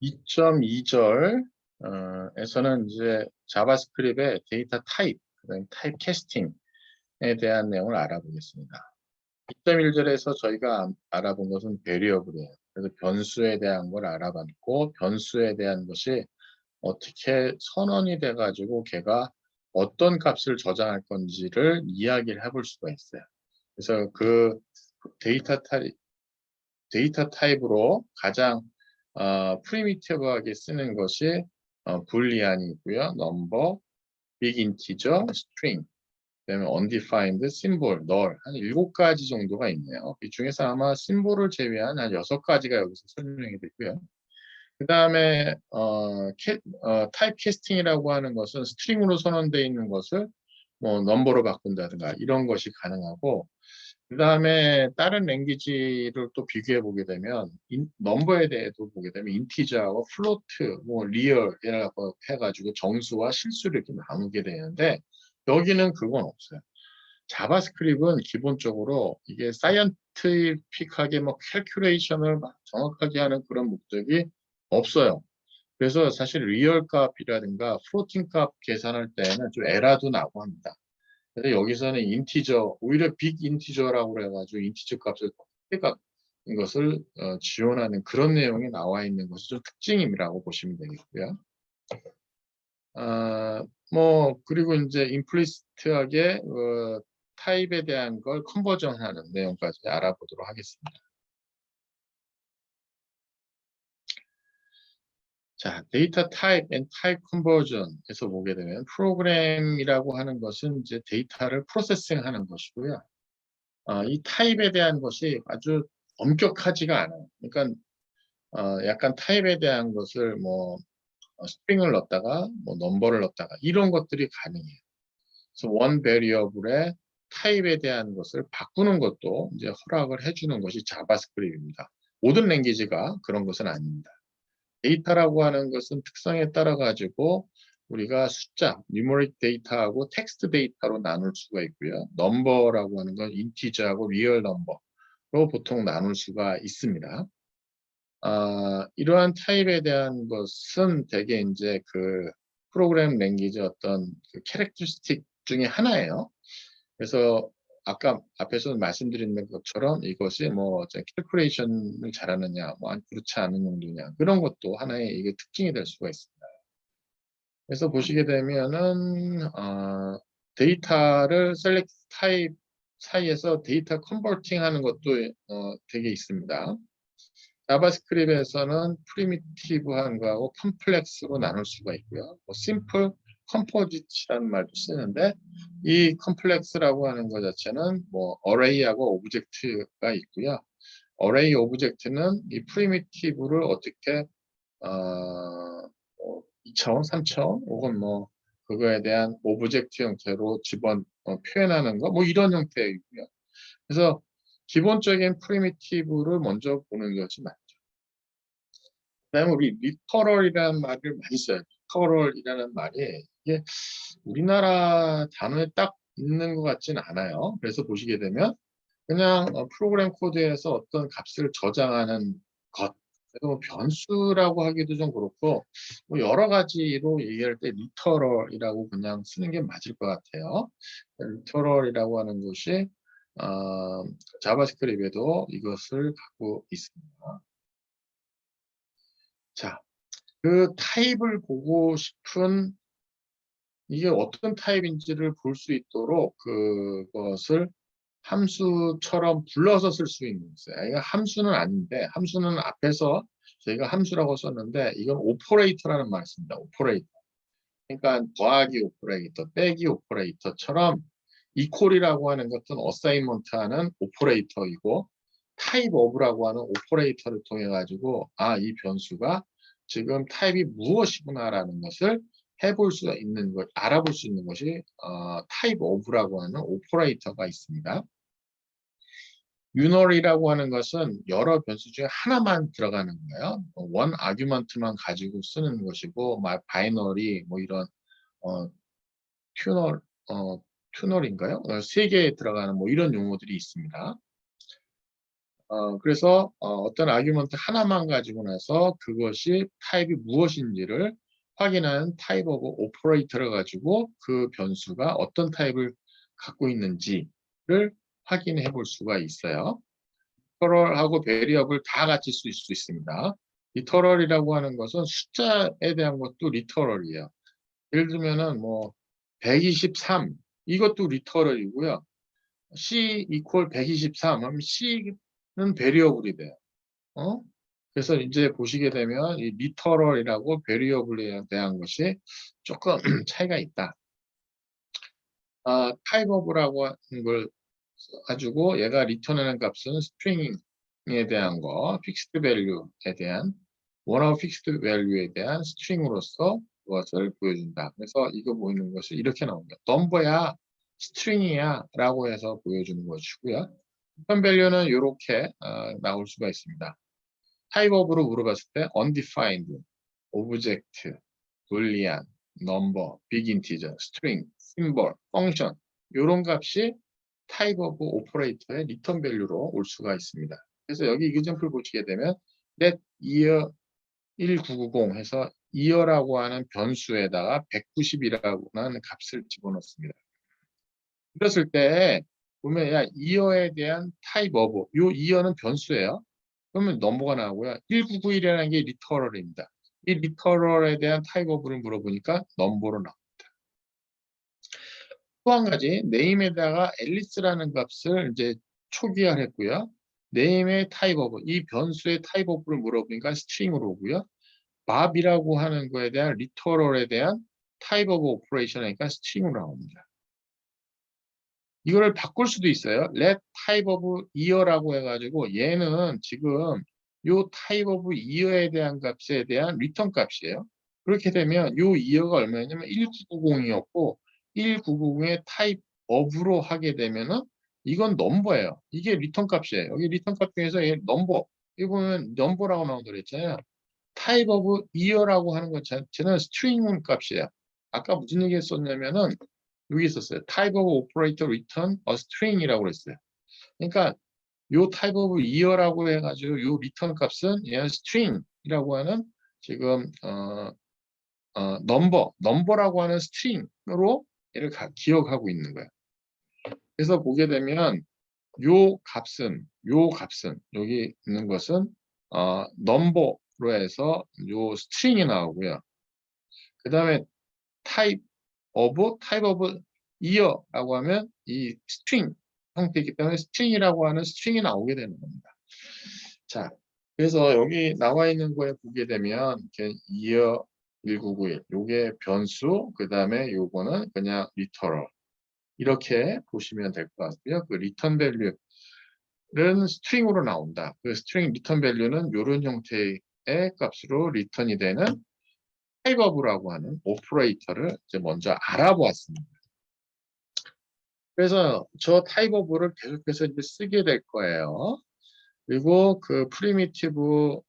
2.2절 에서는 이제 자바스크립트의 데이터 타입, 그다음에 타입 캐스팅에 대한 내용을 알아보겠습니다. 2.1절에서 저희가 알아본 것은 베리어블이에요. 그래서 변수에 대한 걸 알아봤고, 변수에 대한 것이 어떻게 선언이 돼가지고 걔가 어떤 값을 저장할 건지를 이야기를 해볼 수가 있어요. 그래서 그 데이터 타입으로 가장 프리미티브하게 쓰는 것이 불리안이 있고요. 넘버, 빅 인티저, 스트링, 그다음에 undefined, symbol, null 한 7가지 정도가 있네요. 이 중에서 아마 심볼을 제외한 한 6가지가 여기서 설명이 되고요. 그 다음에 타입 캐스팅이라고 하는 것은 스트링으로 선언되어 있는 것을 뭐 넘버로 바꾼다든가 이런 것이 가능하고, 그 다음에 다른 랭귀지를 또 비교해 보게 되면 넘버에 대해서 보게 되면 인티저하고 플로트, 뭐 리얼이라고 해가지고 정수와 실수를 이렇게 나누게 되는데, 여기는 그건 없어요. 자바스크립트는 기본적으로 이게 사이언티픽하게 뭐 캘큘레이션을 막 정확하게 하는 그런 목적이 없어요. 그래서 사실 리얼 값이라든가 플로팅 값 계산할 때는 좀 에러도 나고 합니다. 근데 여기서는 인티저, 오히려 빅 인티저라고 해가지고 인티저 값을 값인 것을 지원하는 그런 내용이 나와 있는 것이 좀 특징이라고 보시면 되겠고요. 뭐 그리고 이제 임플리시트하게 타입에 대한 걸 컨버전하는 내용까지 알아보도록 하겠습니다. 자, 데이터 타입 앤 타입 컨버전에서 보게 되면 프로그램이라고 하는 것은 이제 데이터를 프로세싱하는 것이고요. 이 타입에 대한 것이 아주 엄격하지가 않아요. 그러니까 약간 타입에 대한 것을 뭐 스트링을 넣었다가 뭐 넘버를 넣었다가 이런 것들이 가능해요. 그래서 원 베리어블의 타입에 대한 것을 바꾸는 것도 이제 허락을 해주는 것이 자바스크립트입니다. 모든 랭귀지가 그런 것은 아닙니다. 데이터라고 하는 것은 특성에 따라 가지고 우리가 숫자, 뉴머릭 데이터하고 텍스트 데이터로 나눌 수가 있고요. 넘버라고 하는 건 인티저하고 리얼 넘버로 보통 나눌 수가 있습니다. 이러한 타입에 대한 것은 대개 이제 그 프로그램 랭귀지 어떤 그 캐릭터스틱 중에 하나예요. 그래서 아까 앞에서 말씀드린 것처럼 이것이 뭐 캘큘레이션을 잘하느냐, 뭐 그렇지 않은 정도냐, 그런 것도 하나의 이게 특징이 될 수가 있습니다. 그래서 보시게 되면은 데이터를 셀렉트 타입 사이에서 데이터 컨버팅 하는 것도 되게 있습니다. 자바스크립트에서는 프리미티브한 거하고 컴플렉스로 나눌 수가 있고요. 뭐 심플, 컴포짓이라는 말도 쓰는데, 이 컴플렉스라고 하는 것 자체는 뭐 어레이하고 오브젝트가 있고요. 어레이 오브젝트는 이 프리미티브를 어떻게 2차원, 3차원 혹은 뭐 그거에 대한 오브젝트 형태로 표현하는 거, 뭐 이런 형태이고요. 그래서 기본적인 프리미티브를 먼저 보는 것이 맞죠. 그다음에 우리 리터럴이라는 말을 많이 써요. 리터럴이라는 말이 이게 우리나라 단어에 딱 있는 것 같지는 않아요. 그래서 보시게 되면 그냥 프로그램 코드에서 어떤 값을 저장하는 것, 그래서 뭐 변수라고 하기도 좀 그렇고 뭐 여러 가지로 얘기할 때 리터럴이라고 그냥 쓰는 게 맞을 것 같아요. 리터럴이라고 하는 것이 자바스크립트에도 이것을 갖고 있습니다. 자, 그 타입을 보고 싶은 이게 어떤 타입인지를 볼 수 있도록 그것을 함수처럼 불러서 쓸 수 있는 거예요. 이거 함수는 아닌데, 함수는 앞에서 저희가 함수라고 썼는데 이건 오퍼레이터라는 말을 씁니다. 오퍼레이터. 그러니까 더하기 오퍼레이터, 빼기 오퍼레이터처럼 이퀄이라고 하는 것은 어사인먼트하는 오퍼레이터이고, 타입 오브라고 하는 오퍼레이터를 통해 가지고 이 변수가 지금 타입이 무엇이구나라는 것을 해볼 수 있는 것, 알아볼 수 있는 것이 타입 오브라고 하는 오퍼레이터가 있습니다. 유널이라고 하는 것은 여러 변수 중에 하나만 들어가는 거예요. 원 아규먼트만 가지고 쓰는 것이고, 바이너리 뭐 이런 튜널 튜널인가요? 세 개에 들어가는 뭐 이런 용어들이 있습니다. 그래서 어떤 아규먼트 하나만 가지고 나서 그것이 타입이 무엇인지를 확인하는 타입 오브 오퍼레이터를 가지고 그 변수가 어떤 타입을 갖고 있는지를 확인해 볼 수가 있어요. 리터럴하고 베리어블 다 같이 쓸 수 있습니다. 리터럴이라고 하는 것은 숫자에 대한 것도 리터럴이에요. 예를 들면은 뭐 123 이것도 리터럴이고요. C 이퀄 123 하면 C는 베리어블이 돼요. 그래서 이제 보시게 되면 이 리터럴이라고 베리어블에 대한 것이 조금 차이가 있다. 타입 오브라고 하는 걸 가지고 얘가 리턴하는 값은 스트링에 대한 거, 픽스드 밸류에 대한 원하고 픽스드 밸류에 대한 스트링으로서 그것을 보여준다. 그래서 이거 보이는 것이 이렇게 나옵니다. 넘버야, 스트링이야 라고 해서 보여주는 것이고요. 리턴 밸류는 이렇게 나올 수가 있습니다. 타입 오브로 물어봤을 때 undefined, object, boolean, number, big integer, string, symbol, function 이런 값이 타입 오브 오퍼레이터의 리턴 밸류로 올 수가 있습니다. 그래서 여기 이그젠플 보시게 되면 let year 1990 해서 year라고 하는 변수에다가 190이라고 하는 값을 집어넣습니다. 그랬을 때 보면 야 year에 대한 타입 오브 요 year는 변수예요. 그러면 넘버가 나오고요. 1991이라는 게 리터럴입니다. 이 리터럴에 대한 타입 오브를 물어보니까 넘버로 나옵니다. 또 한 가지 네임에다가 앨리스라는 값을 이제 초기화했고요. 네임의 타입 오브 이 변수의 타입 오브를 물어보니까 스트링으로 오고요. 밥이라고 하는 거에 대한 리터럴에 대한 타입 오브 오퍼레이션이니까 스트링으로 나옵니다. 이거를 바꿀 수도 있어요. let type of year라고 해가지고 얘는 지금 요 type of year에 대한 값에 대한 리턴 값이에요. 그렇게 되면 요 year가 얼마냐면 1990이었고 1990의 type of로 하게 되면은 이건 넘버예요. 이게 리턴 값이에요. 여기 리턴 값 중에서 얘 넘버 이거 보면 넘버라고 나온다고 그랬잖아요. type of year라고 하는 것 자체는 스트링 값이에요. 아까 무슨 얘기 했었냐면은 여기 있었어요. type of operator return a string이라고 그랬어요. 그러니까 요 type of year라고 해가지고 요 return 값은 얘는 string이라고 하는 지금 넘버라고 하는 string으로 얘를 기억하고 있는 거예요. 그래서 보게 되면 요 값은 여기 있는 것은 넘버로 해서 요 string이 나오고요. 그 다음에 type of year라고 하면 이 string 형태이기 때문에 string이라고 하는 string이 나오게 되는 겁니다. 자, 그래서 여기 나와 있는 거에 보게 되면 이렇게 year 1991 요게 변수 그 다음에 요거는 그냥 literal 이렇게 보시면 될 것 같고요. 그 return value는 string으로 나온다. 그 string return value는 이런 형태의 값으로 return이 되는 타입 오브라고 하는 오퍼레이터를 이제 먼저 알아보았습니다. 그래서 저 타입 오브를 계속해서 이제 쓰게 될 거예요. 그리고 그 프리미티브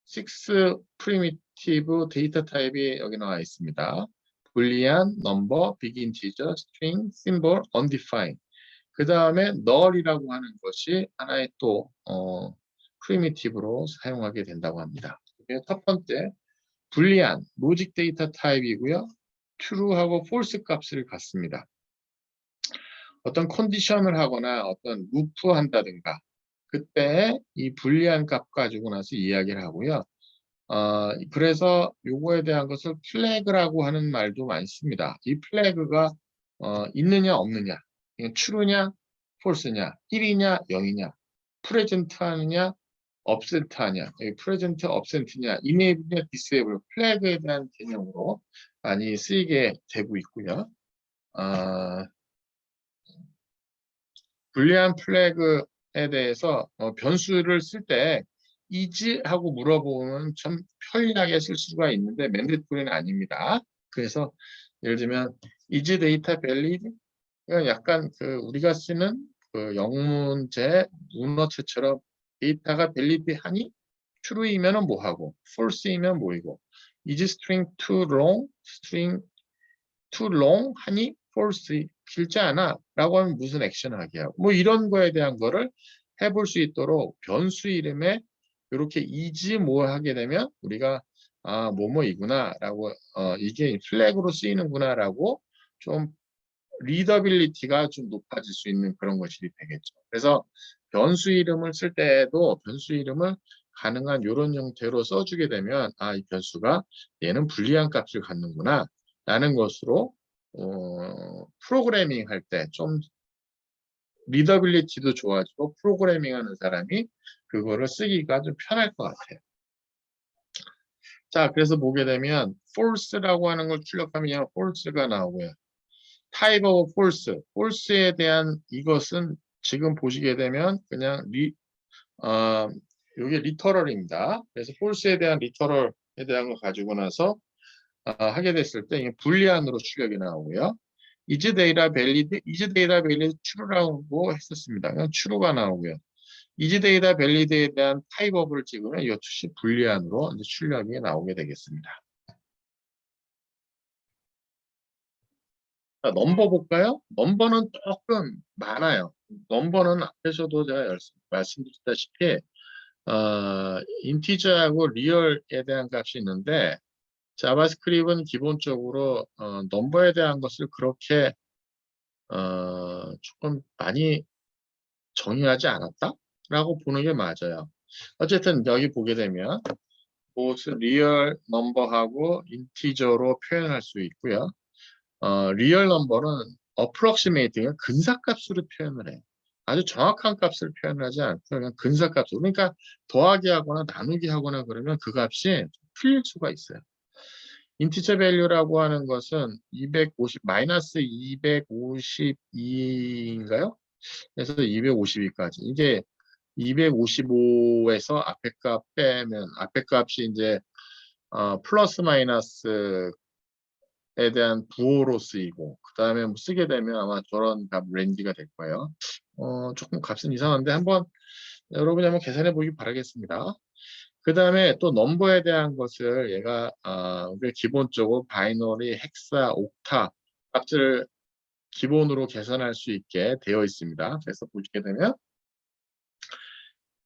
6 프리미티브 데이터 타입이 여기 나와 있습니다. 불리안, 넘버, 빅 인티저, 스트링, 심볼, undefined. 그 다음에 null이라고 하는 것이 하나의 또 프리미티브로 사용하게 된다고 합니다. 첫 번째 불리안, 로직 데이터 타입이고요. true하고 false 값을 갖습니다. 어떤 컨디션을 하거나 어떤 루프 한다든가 그때 이 불리한 값 가지고 나서 이야기를 하고요. 그래서 요거에 대한 것을 플래그라고 하는 말도 많습니다. 이 플래그가 있느냐 없느냐, true냐, false냐, 1이냐, 0이냐, 프레젠트 하느냐, 업센트 하냐, 프레젠트, 업센트냐, 이네이블이냐, 디세이블, 플래그에 대한 개념으로 많이 쓰이게 되고 있고요. 불리한 플래그에 대해서 변수를 쓸 때 is 하고 물어보면 좀 편리하게 쓸 수가 있는데 맨데토리는 아닙니다. 그래서 예를 들면 is data valid? 약간 그 우리가 쓰는 그 영문제 문어체처럼 데이터가 valid하니 true이면은 뭐하고 false이면 뭐이고 is string too long? string too long 하니 false 길지 않아 라고 하면 무슨 액션을 하게 하고 뭐 이런 거에 대한 거를 해볼 수 있도록 변수 이름에 이렇게 is 뭐 하게 되면 우리가 뭐뭐이구나라고 이게 플래그로 쓰이는구나라고 좀 리더빌리티가 좀 높아질 수 있는 그런 것이 되겠죠. 그래서 변수 이름을 쓸 때에도 변수 이름을 가능한 이런 형태로 써주게 되면 이 변수가 얘는 불리한 값을 갖는구나 라는 것으로 프로그래밍 할 때 좀 리더빌리티도 좋아지고 프로그래밍 하는 사람이 그거를 쓰기가 좀 편할 것 같아요. 자, 그래서 보게 되면 false라고 하는 걸 출력하면 그냥 false가 나오고요. type of false, false에 대한 이것은 지금 보시게 되면 그냥 이게 리터럴입니다. 그래서 false에 대한 리터럴에 대한 걸 가지고 나서 하게 됐을 때 이게 불리안으로 출력이 나오고요. is data valid, is data valid true라고 했었습니다. 그냥 true가 나오고요. is data valid에 대한 type of를 찍으면 이 역시 불리안으로 이제 출력이 나오게 되겠습니다. 자, 넘버 볼까요? 넘버는 조금 많아요. 넘버는 앞에서도 제가 말씀드렸다시피 인티저하고 리얼에 대한 값이 있는데 자바스크립트는 기본적으로 넘버에 대한 것을 그렇게 조금 많이 정의하지 않았다라고 보는 게 맞아요. 어쨌든 여기 보게 되면 보스 리얼 넘버하고 인티저로 표현할 수 있고요. 리얼 넘버는 approximate가 근사값으로 표현을 해요. 아주 정확한 값을 표현하지 않고 그냥 근사값으로. 그러니까 더하기 하거나 나누기 하거나 그러면 그 값이 틀릴 수가 있어요. 인티저 밸류라고 하는 것은 250 마이너스 252인가요? 그래서 252까지. 이게 255에서 앞에 값 빼면 앞에 값이 이제 플러스 마이너스 에 대한 부호로 쓰이고 그 다음에 뭐 쓰게 되면 아마 저런 값 렌지가 될 거예요. 조금 값은 이상한데 한번 여러분이 한번 계산해 보기 바라겠습니다. 그 다음에 또 넘버에 대한 것을 얘가 우리가 기본적으로 바이너리, 헥사, 옥타 값을 기본으로 계산할 수 있게 되어 있습니다. 그래서 보시게 되면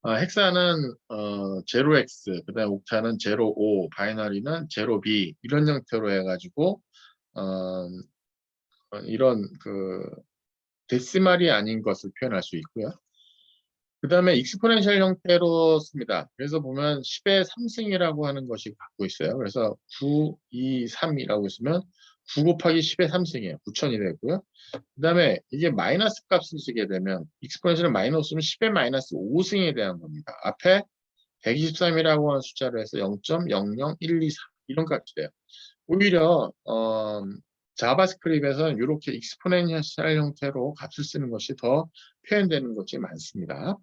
헥사는 0x, 그 다음에 옥타는 05, 바이너리는 0b 이런 형태로 해가지고 이런 그 데시말이 아닌 것을 표현할 수 있고요. 그 다음에 익스포넨셜 형태로 씁니다. 그래서 보면 10의 3승이라고 하는 것이 갖고 있어요. 그래서 9, 2, 3이라고 있으면 9 곱하기 10의 3승이에요. 9천이 되고요. 그 다음에 이게 마이너스 값을 쓰게 되면 익스포넨셜을 마이너스면 10의 마이너스 5승에 대한 겁니다. 앞에 123이라고 하는 숫자로 해서 0.00123 이런 값이 돼요. 오히려 자바스크립트에서는 이렇게 익스포넨셜 형태로 값을 쓰는 것이 더 표현되는 것이 많습니다.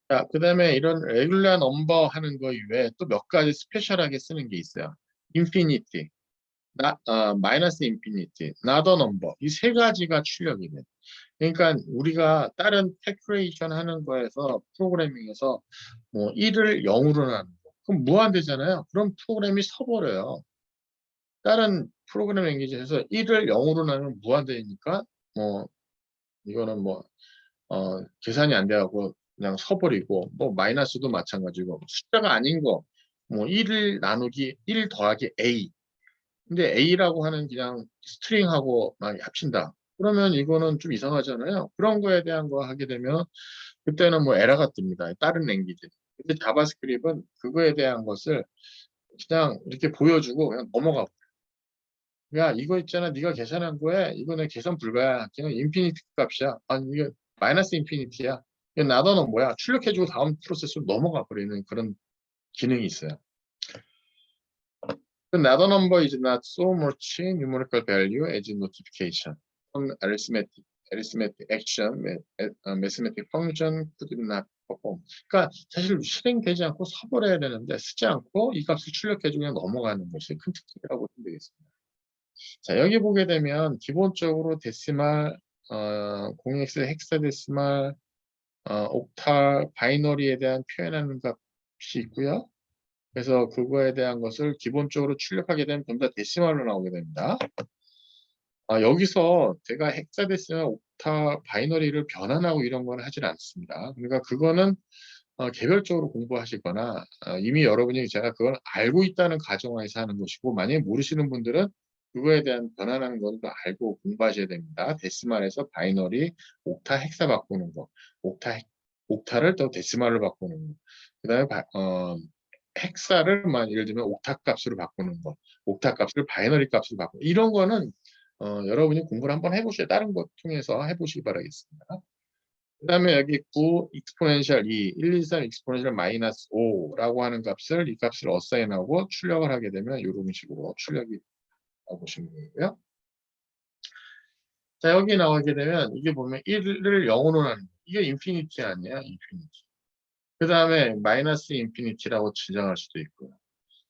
자, 그 다음에 이런 레귤러 넘버 하는 거 이외에 또 몇 가지 스페셜하게 쓰는 게 있어요. 인피니티, 마이너스 인피니티, 나더 넘버 이 세 가지가 출력이 돼요. 그러니까 우리가 다른 캘큘레이션 하는 거에서 프로그래밍에서 뭐 1을 0으로 나누는 거 그럼 무한대잖아요. 그럼 프로그램이 서버려요. 다른 프로그램 랭귀지에서 1을 0으로 나누면 무한대니까 뭐 이거는 뭐 계산이 안 돼갖고 그냥 서버리고 뭐 마이너스도 마찬가지고 숫자가 아닌 거 뭐 1을 나누기 1 더하기 A 근데 A라고 하는 그냥 스트링하고 막 합친다. 그러면 이거는 좀 이상하잖아요. 그런 거에 대한 거 하게 되면 그때는 뭐 에러가 뜹니다. 다른 랭귀지. 근데 자바스크립트는 그거에 대한 것을 그냥 이렇게 보여주고 그냥 넘어가. 야, 이거 있잖아. 네가 계산한 거에 이거 내 계산 불가야. 그냥 인피니티 값이야. 아니, 이게 마이너스 인피니티야. 이거 나더는 뭐야? 출력해주고 다음 프로세스로 넘어가 버리는 그런 기능이 있어요. The another number is not so much numerical value as notification. Some arithmetic action, mathematical function could not perform. 그러니까 사실 실행되지 않고 서버려야 되는데 쓰지 않고 이 값을 출력해주고 그냥 넘어가는 것이 큰 특징이라고 보면 되겠습니다. 자, 여기 보게 되면 기본적으로 데시말, 0x 헥사데시말, 옥탈, 바이너리에 대한 표현하는 값이 있고요. 그래서 그거에 대한 것을 기본적으로 출력하게 되면 전부 다 데시말로 나오게 됩니다. 여기서 제가 헥사데시나 옥타 바이너리를 변환하고 이런 건 하질 않습니다. 그러니까 그거는 개별적으로 공부하시거나 이미 여러분이 제가 그걸 알고 있다는 가정하에서 하는 것이고, 만약에 모르시는 분들은 그거에 대한 변환하는 것도 알고 공부하셔야 됩니다. 데시말에서 바이너리, 옥타, 헥사 바꾸는 거, 옥타를 또 데시말로 바꾸는 거, 그다음에 헥사를 예를 들면 옥타 값으로 바꾸는 거, 옥타 값을 바이너리 값으로 바꾸는 거, 이런 거는 여러분이 공부를 한번 해보셔야, 다른 것 통해서 해보시기 바라겠습니다. 그 다음에 여기 9 익스포넨셜 2, 123 익스포넨셜 마이너스 5라고 하는 값을, 이 값을 어사인하고 출력을 하게 되면 이런 식으로 출력이 나오시는 거고요. 자, 여기 나오게 되면 이게 보면 1을 0으로 하는 거. 이게 인피니티 아니야, 인피니티. 그 다음에 마이너스 인피니티라고 지정할 수도 있고요.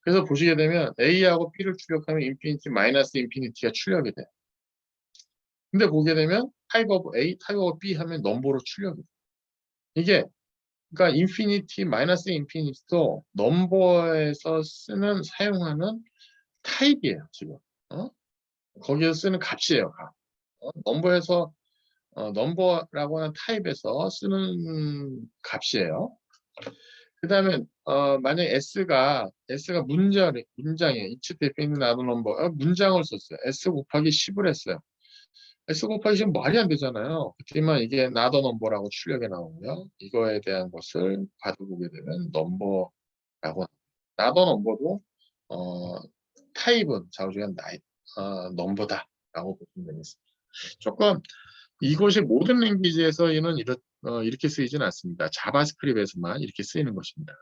그래서 보시게 되면 A하고 B를 출력하면 인피니티, 마이너스 인피니티가 출력이 돼. 근데 보게 되면 타입 오브 A, 타입 오브 B 하면 넘버로 출력이 돼. 이게 그러니까 인피니티, 마이너스 인피니티도 넘버에서 사용하는 타입이에요, 지금. 거기서 쓰는 값이에요, 값. 넘버에서 넘버라고 하는 타입에서 쓰는 값이에요. 그 다음에 만약에 S가 문장이에요. each defined odd number. 문장을 썼어요. S 곱하기 10을 했어요. S 곱하기 10은 말이 안 되잖아요. 그렇지만 이게 not a number라고 출력이 나오고요. 이거에 대한 것을 받아보게 되면 넘버라고 합니다. not a number도 어, 타입은 좌우지간 넘버다라고 보시면 되겠습니다. 조금 이것이 모든 랭귀지에서는 이렇게 쓰이진 않습니다. 자바스크립트에서만 이렇게 쓰이는 것입니다.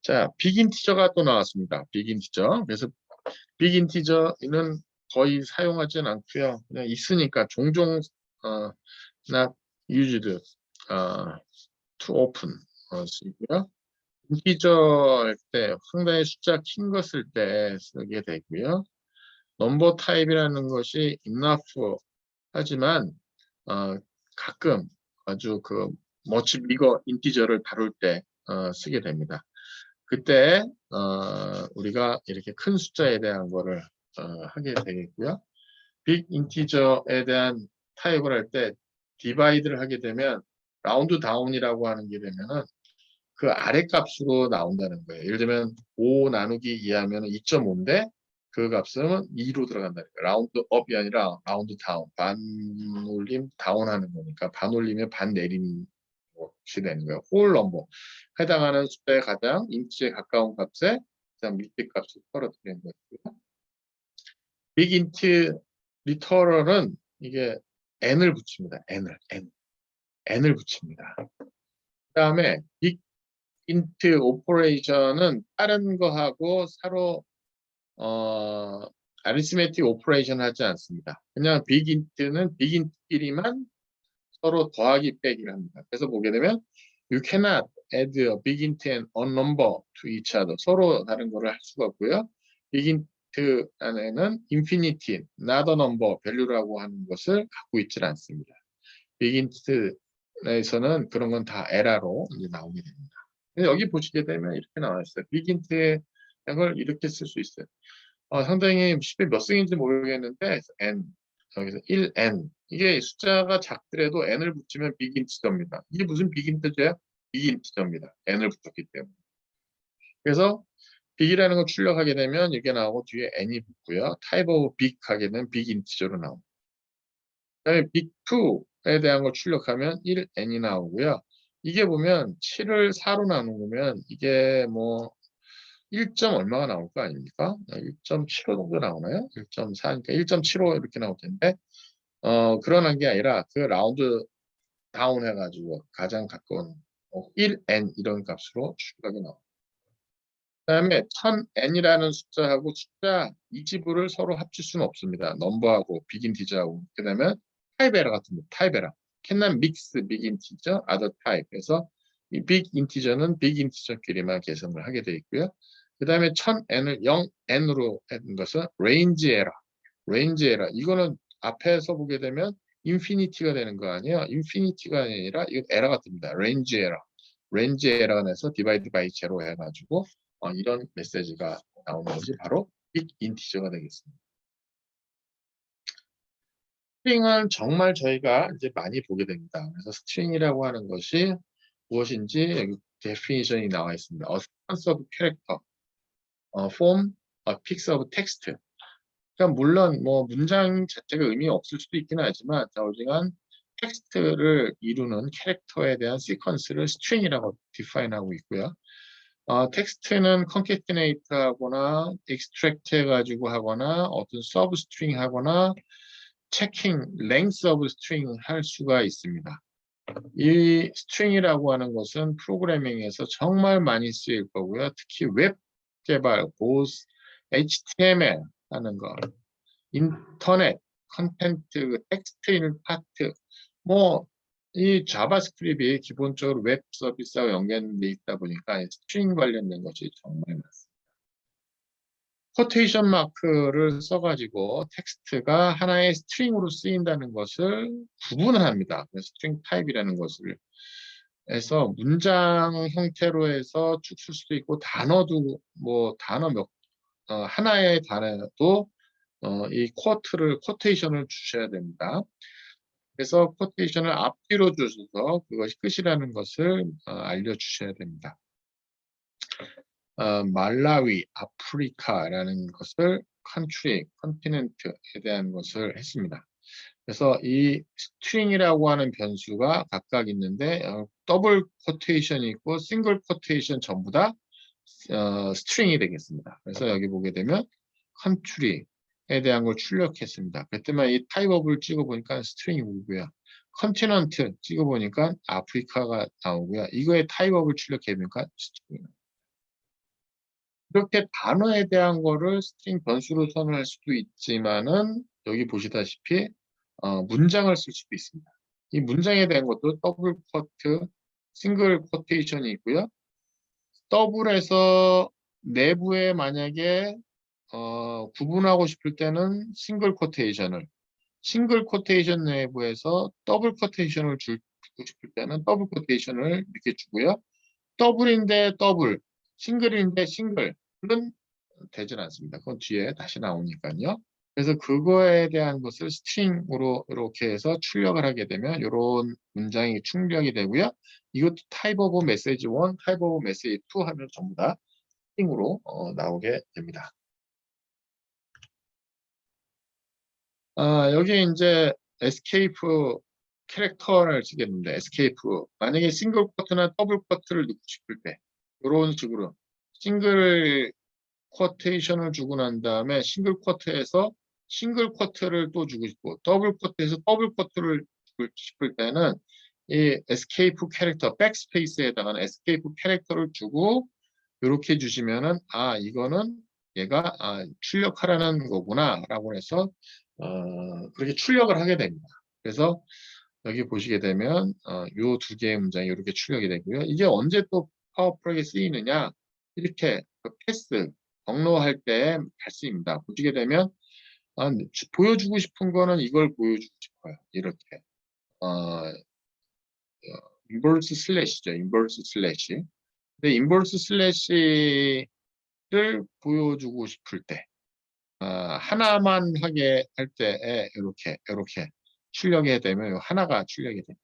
자, 빅 인티저가 또 나왔습니다. 빅 인티저. 그래서 빅 인티저는 거의 사용하진 않고요. 그냥 있으니까 종종 not used to open 쓰고요. 인티저 할 때 상당히 숫자 큰 거 쓸 때 쓰게 되고요. 넘버 타입이라는 것이 enough 하지만 가끔 아주 much bigger 인티저를 다룰 때 쓰게 됩니다. 그때 우리가 이렇게 큰 숫자에 대한 거를 하게 되겠고요. 빅 인티저에 대한 타입을 할 때 디바이드를 하게 되면 라운드 다운이라고 하는 게 되면은 그 아래 값으로 나온다는 거예요. 예를 들면 5 나누기 2 하면 2.5인데 그 값은 2로 들어간다는 거예요. 라운드 업이 아니라 라운드 다운. 반 올림 다운 하는 거니까 반 올리면 반 내리는 것이 되는 거예요. 홀 넘버. 해당하는 숫자에 가장 인치에 가까운 값에 그다음 밑에 값을 떨어뜨리는 거고요. 빅 인트 리터럴은 이게 n을 붙입니다. n을 붙입니다. 그다음에 빅 인트 오퍼레이션은 다른 거하고 서로 아리스메틱 오퍼레이션 하지 않습니다. 그냥 빅 인트는 빅 인트끼리만 서로 더하기 빼기를 합니다. 그래서 보게 되면 you cannot add a big int and a number to each other. 서로 다른 거를 할 수가 없고요. 빅 인트 안에는 infinity, not a number, value라고 하는 것을 갖고 있질 않습니다. 빅 인트에서는 그런 건 다 에러로 이제 나오게 됩니다. 여기 보시게 되면 이렇게 나와 있어요. 빅 인트의 걸 이렇게 쓸 수 있어요. 상당히 10의 몇 승인지 모르겠는데 n 여기서 1n 이게 숫자가 작더라도 n을 붙이면 빅 인티저입니다. 이게 무슨 빅 인티저야? 빅 인티저입니다. n을 붙였기 때문에. 그래서 빅이라는 걸 출력하게 되면 이게 나오고 뒤에 n이 붙고요. 타입 오브 빅 하게 되면 빅 인티저로 나옵니다. 그다음에 빅2에 대한 걸 출력하면 1n이 나오고요. 이게 보면 7을 4로 나누면 이게 뭐 1점 얼마가 나올 거 아닙니까? 1.75 정도 나오나요? 1.4, 그러니까 1.75 이렇게 나올 텐데, 그런 게 아니라 그 라운드 다운 해가지고 가장 가까운 1n 이런 값으로 출력이 나옵니다. 그 다음에 1000n이라는 숫자하고 숫자 20을 서로 합칠 수는 없습니다. 넘버하고 빅 인티저하고. 그 다음에 타입 에러 같은 거, 타입 에러. cannot mix big integer, other type. 그래서 이 빅 인티저는 빅 인티저끼리만 계산을 하게 되어 있고요. 그 다음에 1000n을 0n으로 했는 것은 range error. range error. 이거는 앞에서 보게 되면 인피니티가 되는 거 아니에요? 인피니티가 아니라 이건 에러가 뜹니다. range error. range error가 내서 divide by zero 해가지고 이런 메시지가 나오는 것이 바로 빅 인티저가 되겠습니다. 스트링은 정말 저희가 이제 많이 보게 됩니다. 그래서 스트링이라고 하는 것이 무엇인지 여기 definition이 나와 있습니다. A sequence of character, form, a piece of text. 그러니까 물론 뭐 문장 자체가 의미 없을 수도 있긴 하지만 오직한 텍스트를 이루는 캐릭터에 대한 시퀀스를 스트링이라고 디파인하고 있고요. 텍스트는 concatenate 하거나 extract 해가지고 하거나 어떤 substring 하거나 checking length of string 할 수가 있습니다. 이 string이라고 하는 것은 프로그래밍에서 정말 많이 쓰일 거고요. 특히 웹 개발, 보스, HTML 하는 거, 인터넷, 컨텐트, 텍스트일 파트, 뭐, 이 자바스크립트이 기본적으로 웹 서비스하고 연결돼 있다 보니까 스트링 관련된 것이 정말 많습니다. 코테이션 마크를 써가지고 텍스트가 하나의 스트링으로 쓰인다는 것을 구분을 합니다. 스트링 타입이라는 것을 해서 문장 형태로 해서 쭉 쓸 수도 있고 단어도 뭐 단어 하나의 단어도 이 코테이션을 주셔야 됩니다. 그래서 코테이션을 앞뒤로 주셔서 그것이 끝이라는 것을 알려주셔야 됩니다. 말라위, 아프리카라는 것을 컨트리, 컨티넨트에 대한 것을 했습니다. 그래서 이 스트링이라고 하는 변수가 각각 있는데 더블 코테이션이 있고 싱글 코테이션 전부 다 스트링이 되겠습니다. 그래서 여기 보게 되면 컨트리에 대한 걸 출력했습니다. 그때만 이 타입업을 찍어보니까 스트링이 오고요. 컨티넌트 찍어보니까 아프리카가 나오고요. 이거의 타입업을 출력해보니까 스트링이 이렇게 단어에 대한 거를 스트링 변수로 선언할 수도 있지만은 여기 보시다시피 문장을 쓸 수도 있습니다. 이 문장에 대한 것도 더블 쿼트, 싱글 쿼테이션이 있고요. 더블에서 내부에 만약에 구분하고 싶을 때는 싱글 쿼테이션을, 싱글 쿼테이션 내부에서 더블 쿼테이션을 주고 싶을 때는 더블 쿼테이션을 이렇게 주고요. 더블인데 더블, 싱글인데 싱글은 되진 않습니다. 그건 뒤에 다시 나오니까요. 그래서 그거에 대한 것을 스트링으로 이렇게 해서 출력을 하게 되면 이런 문장이 출력이 되고요. 이것도 타입 오브 메시지 1, 타입 오브 메시지 2 하면 전부 다 스트링으로 나오게 됩니다. 여기 이제 에스케이프 캐릭터를 쓰겠는데 에스케이프 만약에 싱글 쿼트나 더블 쿼트를 넣고 싶을 때 이런 식으로 싱글 쿼테이션을 주고 난 다음에 싱글 쿼트에서 싱글 쿼트를 또 주고 싶고 더블 쿼트에서 더블 쿼트를 주고 싶을 때는 이 에스케이프 캐릭터 백스페이스에다가 에스케이프 캐릭터를 주고 이렇게 주시면은 이거는 얘가 출력하라는 거구나 라고 해서 그렇게 출력을 하게 됩니다. 그래서 여기 보시게 되면 요 두 개의 문장이 이렇게 출력이 되고요. 이게 언제 또 파워풀하게 쓰이느냐 이렇게 패스 경로할 때 잘 쓰입니다. 보시게 되면 보여주고 싶은 거는 이걸 보여주고 싶어요. 이렇게 인버스 슬래시죠. 인버스 슬래시. 근데 인버스 슬래시를 보여주고 싶을 때 하나만 하게 할 때에 이렇게 출력이 되면 하나가 출력이 됩니다.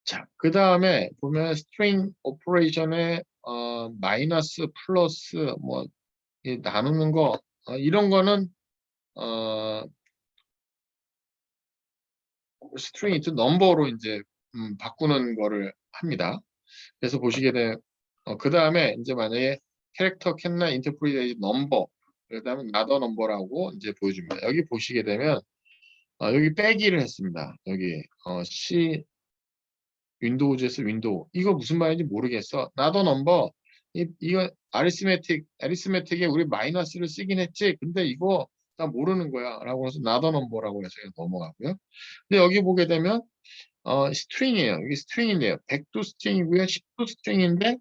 자, 그 다음에 보면 스트링 오퍼레이션에 마이너스, 플러스 뭐 나누는 거 이런 거는 스트링 인투 넘버로 이제 바꾸는 거를 합니다. 그래서 보시게 되면 그 다음에 이제 만약에 캐릭터 캔나 인터프리트 넘버 그다음에 나더 넘버라고 이제 보여줍니다. 여기 보시게 되면 여기 빼기를 했습니다. 여기 C 윈도우즈에서 윈도우 이거 무슨 말인지 모르겠어. 나더 넘버 이거 아리스메틱에 우리 마이너스를 쓰긴 했지. 근데 이거 나 모르는 거야. 라고 해서 나더 넘버라고 해서 넘어가고요. 근데 여기 보게 되면 스트링이에요. 이게 스트링인데요. 100도 스트링이고요. 10도 스트링인데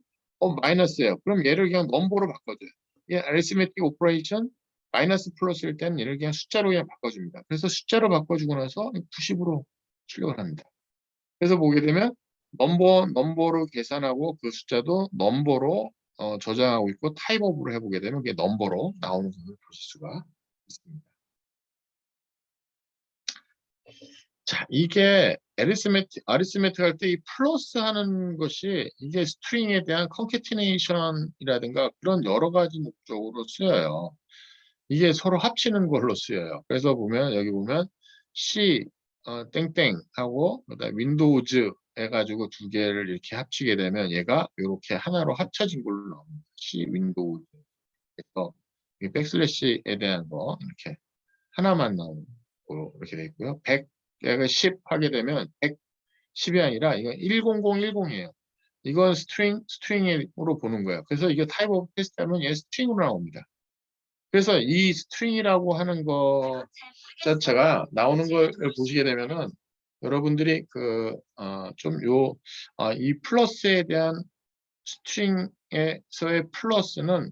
마이너스예요. 그럼 얘를 그냥 넘버로 바꿔줘요. 이 arithmetic operation 마이너스 플러스일 때는 얘를 그냥 숫자로 그냥 바꿔줍니다. 그래서 숫자로 바꿔주고 나서 90으로 출력을 합니다. 그래서 보게 되면 넘버로 계산하고 그 숫자도 넘버로 저장하고 있고 타입업으로 해보게 되면 그게 넘버로 나오는 것을 보실 수가 있습니다. 자, 이게 아리스메틱 할 때 이 플러스 하는 것이 이게 스트링에 대한 컨캐티네이션이라든가 그런 여러 가지 목적으로 쓰여요. 이게 서로 합치는 걸로 쓰여요. 그래서 보면 여기 보면 C 땡땡 하고 그다음에 윈도우즈 해가지고 두 개를 이렇게 합치게 되면 얘가 이렇게 하나로 합쳐진 걸로 나옵니다. C 윈도우즈. 그래서 이 백슬래시에 대한 거 이렇게 하나만 나오는 걸로 이렇게 돼 있고요. 100 얘가 10 하게 되면 110이 아니라 이건 10010이에요. 이건 스트링으로 보는 거예요. 그래서 이게 타입 오브 테스트 하면 얘 스트링으로 나옵니다. 그래서 이 스트링이라고 하는 거 자체가 나오는 걸 보시게 되면은 여러분들이 이 플러스에 대한 스트링에서의 플러스는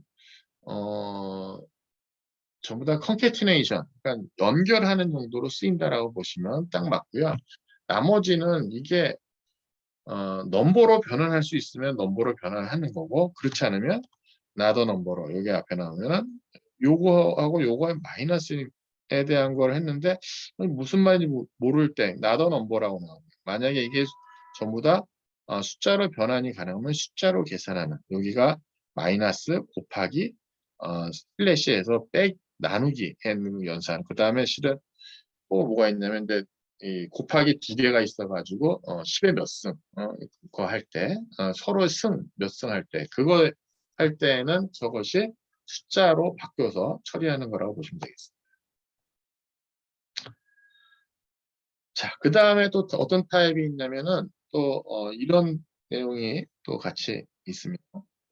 전부 다 컨캐티네이션, 그러니까 연결하는 정도로 쓰인다라고 보시면 딱 맞고요. 나머지는 이게 넘버로 변환할 수 있으면 넘버로 변환하는 거고 그렇지 않으면 나더 넘버로 여기 앞에 나오면은 요거하고 요거의 마이너스에 대한 걸 했는데 무슨 말인지 모를 때 나더 넘버라고 나옵니다. 만약에 이게 전부 다 숫자로 변환이 가능하면 숫자로 계산하는 여기가 마이너스 곱하기 슬래시에서 백 나누기 하는 연산. 그 다음에 실은 또 뭐가 있냐면 근데 이 곱하기 두 개가 있어가지고 10의 몇 승, 그거 할 때, 서로 승, 몇 승 할 때, 그거 할 때는 저것이 숫자로 바뀌어서 처리하는 거라고 보시면 되겠습니다. 자, 그 다음에 또 어떤 타입이 있냐면은 또 이런 내용이 또 같이 있습니다.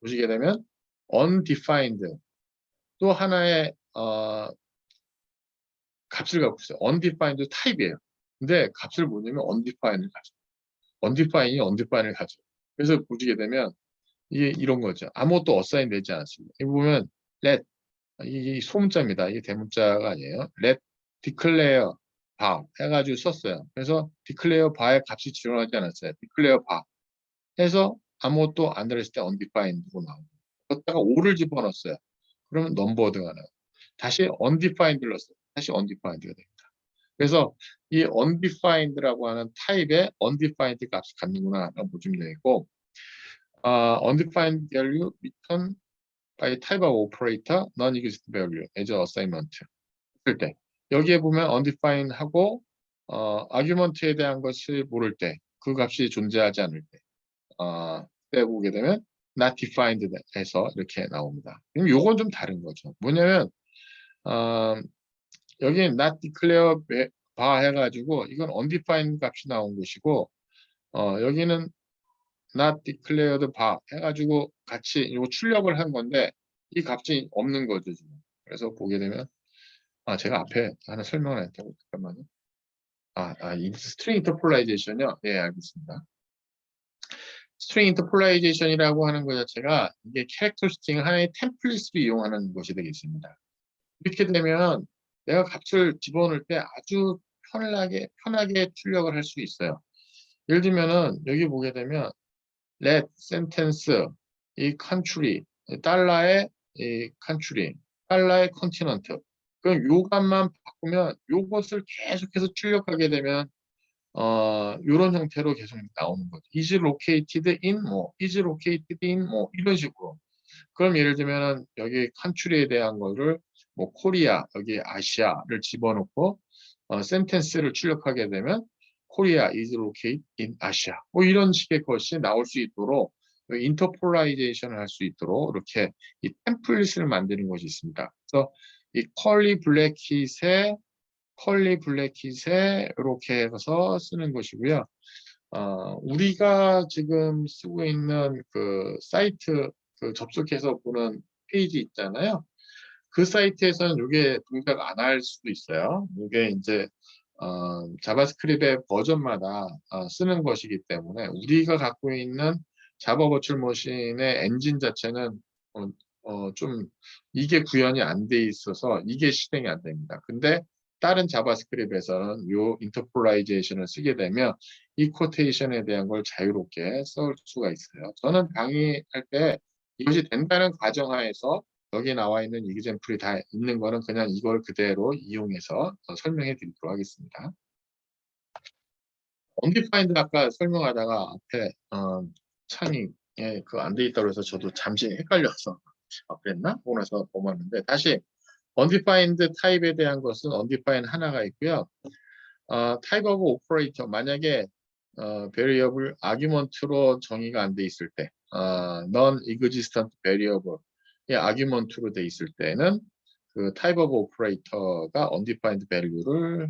보시게 되면 undefined 또 하나의 값을 갖고 있어요. undefined 타입이에요. 근데 값을 뭐냐면 undefined을 가져. undefined을 가져. 그래서 보시게 되면 이게 이런 거죠. 아무것도 어사인 되지 않습니다. 여기 보면 let 이 소문자입니다. 이게 대문자가 아니에요. let declare bar 해가지고 썼어요. 그래서 declare bar의 값이 지원하지 않았어요. declare bar 해서 아무것도 안 들었을 때 undefined로 나오고 그러다가 5를 집어넣었어요. 그러면 numbered가 나와요. 다시 undefined를 넣었어요. 다시 undefined가 됩니다. 그래서 이 undefined라고 하는 타입의 undefined 값을 갖는구나 라고 보시면 되겠고 undefined value return by type of operator non-existent value as assignment 했을 때 여기에 보면 undefined 하고 argument에 대한 것을 모를 때 그 값이 존재하지 않을 때 때 보게 되면 not defined 해서 이렇게 나옵니다. 그럼 요건 좀 다른 거죠. 뭐냐면 어, 여기 not declare bar 해가지고 이건 undefined 값이 나온 것이고 여기는 not declared bar 해가지고 같이 이거 출력을 한 건데 이 값이 없는 거죠 지금. 그래서 보게 되면 제가 앞에 하나 설명을 했다고 잠깐만요. 이 스트링 인터폴라이제이션이요? 네, 알겠습니다. 스트링 인터폴라이제이션이라고 하는 것 자체가 이게 캐릭터스틱 하나의 템플릿을 이용하는 것이 되겠습니다. 이렇게 되면 내가 값을 집어넣을 때 아주 편하게 출력을 할 수 있어요. 예를 들면은 여기 보게 되면 let sentence 이 country 달러의 이 country 달러의 continent 그럼 요 값만 바꾸면 요것을 계속해서 출력하게 되면 요런 형태로 계속 나오는 거죠. is located in 뭐 is located in 뭐 이런 식으로. 그럼 예를 들면은 여기 컨트리에 대한 거를 뭐 코리아 여기 아시아를 집어넣고 센텐스를 출력하게 되면 코리아 is located in 아시아 뭐 이런 식의 것이 나올 수 있도록 인터폴라이제이션을 할 수 있도록 이렇게 이 템플릿을 만드는 것이 있습니다. 그래서 이 컬리 블래킷에 이렇게 해서 쓰는 것이고요. 우리가 지금 쓰고 있는 그 사이트 접속해서 보는 페이지 있잖아요. 그 사이트에서는 이게 동작 안 할 수도 있어요. 이게 이제 자바스크립트의 버전마다 쓰는 것이기 때문에 우리가 갖고 있는 자바 버추얼 머신의 엔진 자체는 좀 이게 구현이 안 돼 있어서 이게 실행이 안 됩니다. 근데 다른 자바스크립트에서는 이 인터폴라이제이션을 쓰게 되면 이 코테이션에 대한 걸 자유롭게 쓸 수가 있어요. 저는 강의할 때 이것이 된다는 가정하에서 여기 나와 있는 이그젬플이 다 있는 거는 그냥 이걸 그대로 이용해서 설명해 드리도록 하겠습니다. undefined 아까 설명하다가 앞에 창이 그 안 돼 있다고 해서 저도 잠시 헷갈려서 그랬나? 보고 나서 보았는데 다시 undefined 타입에 대한 것은 undefined 하나가 있고요. type of operator 만약에 variable argument로 정의가 안 돼 있을 때 non-existent variable의 argument로 돼 있을 때는 그 type of operator가 undefined value를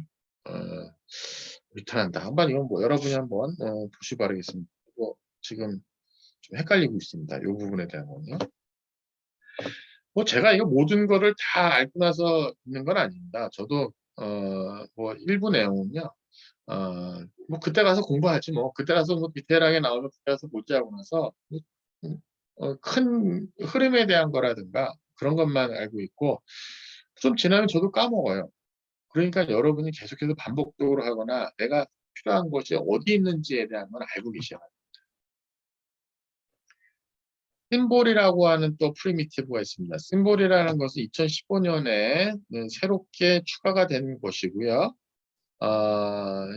리턴한다. 한번 이건 뭐 여러분이 한번 보시 바라겠습니다. 지금 좀 헷갈리고 있습니다. 이 부분에 대한 거는요. 뭐 제가 이거 모든 거를 다 알고 나서 있는 건 아닙니다. 저도 뭐 일부 내용은요. 뭐 그때 가서 공부하지 뭐 그때 가서 뭐 디테일하게 나오면 그때 가서 보지 하고 나서 큰 흐름에 대한 거라든가 그런 것만 알고 있고 좀 지나면 저도 까먹어요. 그러니까 여러분이 계속해서 반복적으로 하거나 내가 필요한 것이 어디 있는지에 대한 건 알고 계셔야 합니다. 심볼이라고 하는 또 프리미티브가 있습니다. 심볼이라는 것은 2015년에 새롭게 추가가 된 것이고요.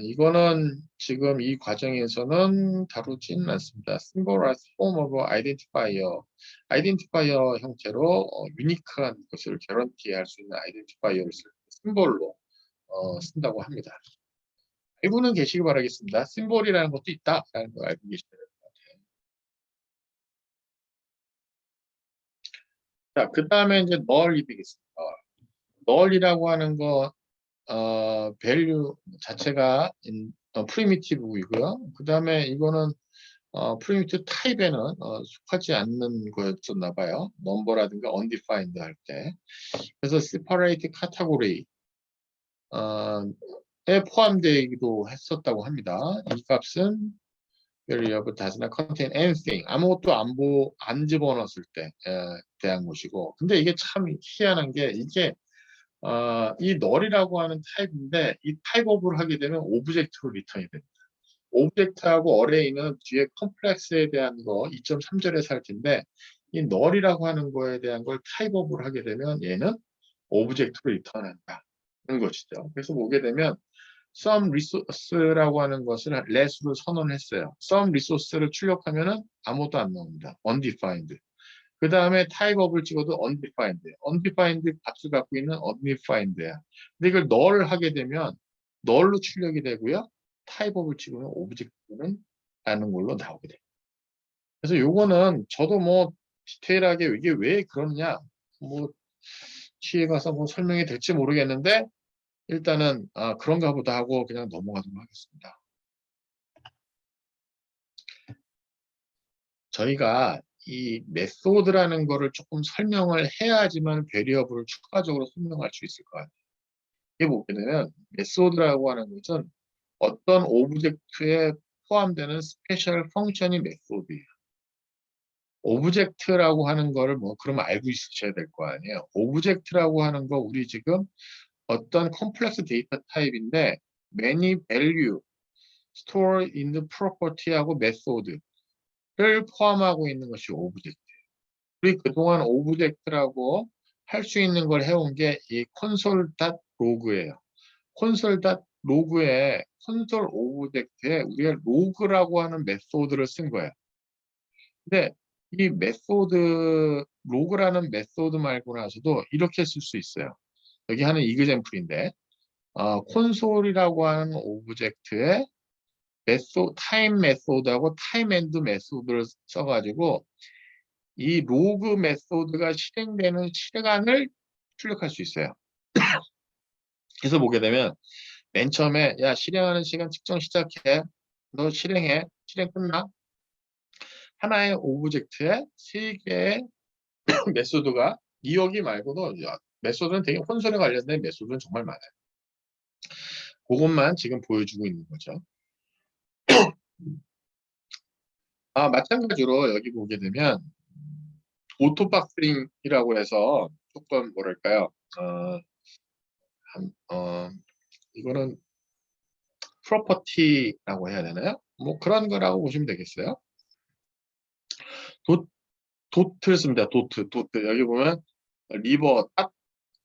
이거는 지금 이 과정에서는 다루지는 않습니다. Symbol as form of identifier. 아이덴티파이어 형태로 유니크한 것을 개런티할 수 있는 아이덴티파이어를 심볼로 쓴다고 합니다. 알고는 계시기 바라겠습니다. 심볼이라는 것도 있다라는 걸 알고 계시면 됩니다. 자, 그 다음에 이제 null이 되겠습니다. null이라고 하는 거, value 자체가 primitive이고요. 그 다음에 이거는 primitive 타입에는 속하지 않는 거였었나 봐요. number라든가 undefined 할 때. 그래서 separate category 에 포함되기도 했었다고 합니다. 이 값은 variable does not contain anything. 아무것도 안 집어넣었을 때 대한 것이고. 근데 이게 참 희한한 게 이게 이 null이라고 하는 타입인데 이 타입 오브를 하게 되면 오브젝트로 리턴이 됩니다. 오브젝트하고 어레이는 뒤에 컴플렉스에 대한 거 2.3절에서 할 텐데 이 null이라고 하는 거에 대한 걸 타입 오브를 하게 되면 얘는 오브젝트로 리턴한다는 것이죠. 그래서 보게 되면 some resource라고 하는 것을 less로 선언했어요. some resource를 출력하면은 아무것도 안 나옵니다. undefined. 그 다음에 type of를 찍어도 undefined. undefined 값을 갖고 있는 undefined야. 근데 이걸 null 하게 되면 null로 출력이 되고요. type of을 찍으면 object는 라는 걸로 나오게 돼요. 그래서 요거는 저도 뭐 디테일하게 이게 왜 그러느냐 뭐 뒤에 가서 뭐 설명이 될지 모르겠는데 일단은 그런가 보다 하고 그냥 넘어가도록 하겠습니다. 저희가 이 메소드라는 거를 조금 설명을 해야지만 베리어블을 추가적으로 설명할 수 있을 것 같아요. 이게 보게 되면 메소드라고 하는 것은 어떤 오브젝트에 포함되는 스페셜 펑션이 메소드예요. 오브젝트라고 하는 거를 뭐 그러면 알고 있으셔야 될 거 아니에요. 오브젝트라고 하는 거 우리 지금 어떤 컴플렉스 데이터 타입인데 many value store in the property하고 method를 포함하고 있는 것이 오브젝트. 우리 그동안 오브젝트라고 할 수 있는 걸 해온 게 이 console.log예요. console.log에 콘솔 오브젝트에 우리가 로그라고 하는 메소드를 쓴 거예요. 근데 이 메소드 로그라는 메소드 말고 나서도 이렇게 쓸 수 있어요. 여기 하는 이그젬플인데 콘솔이라고 하는 오브젝트에 타임 메소드하고 타임 엔드 메소드를 써가지고 이 로그 메소드가 실행되는 시간을 출력할 수 있어요. 그래서 보게 되면 맨 처음에 야 실행하는 시간 측정 시작해. 너 실행해. 실행 끝나. 하나의 오브젝트에 세 개의 메소드가 여기 말고도 메소드는 되게 혼선에 관련된 메소드는 정말 많아요. 그것만 지금 보여주고 있는 거죠. 마찬가지로 여기 보게 되면 오토박스링이라고 해서 조금 뭐랄까요? 이거는 프로퍼티라고 해야 되나요? 뭐 그런 거라고 보시면 되겠어요. 도트를 씁니다. 도트. 여기 보면 리버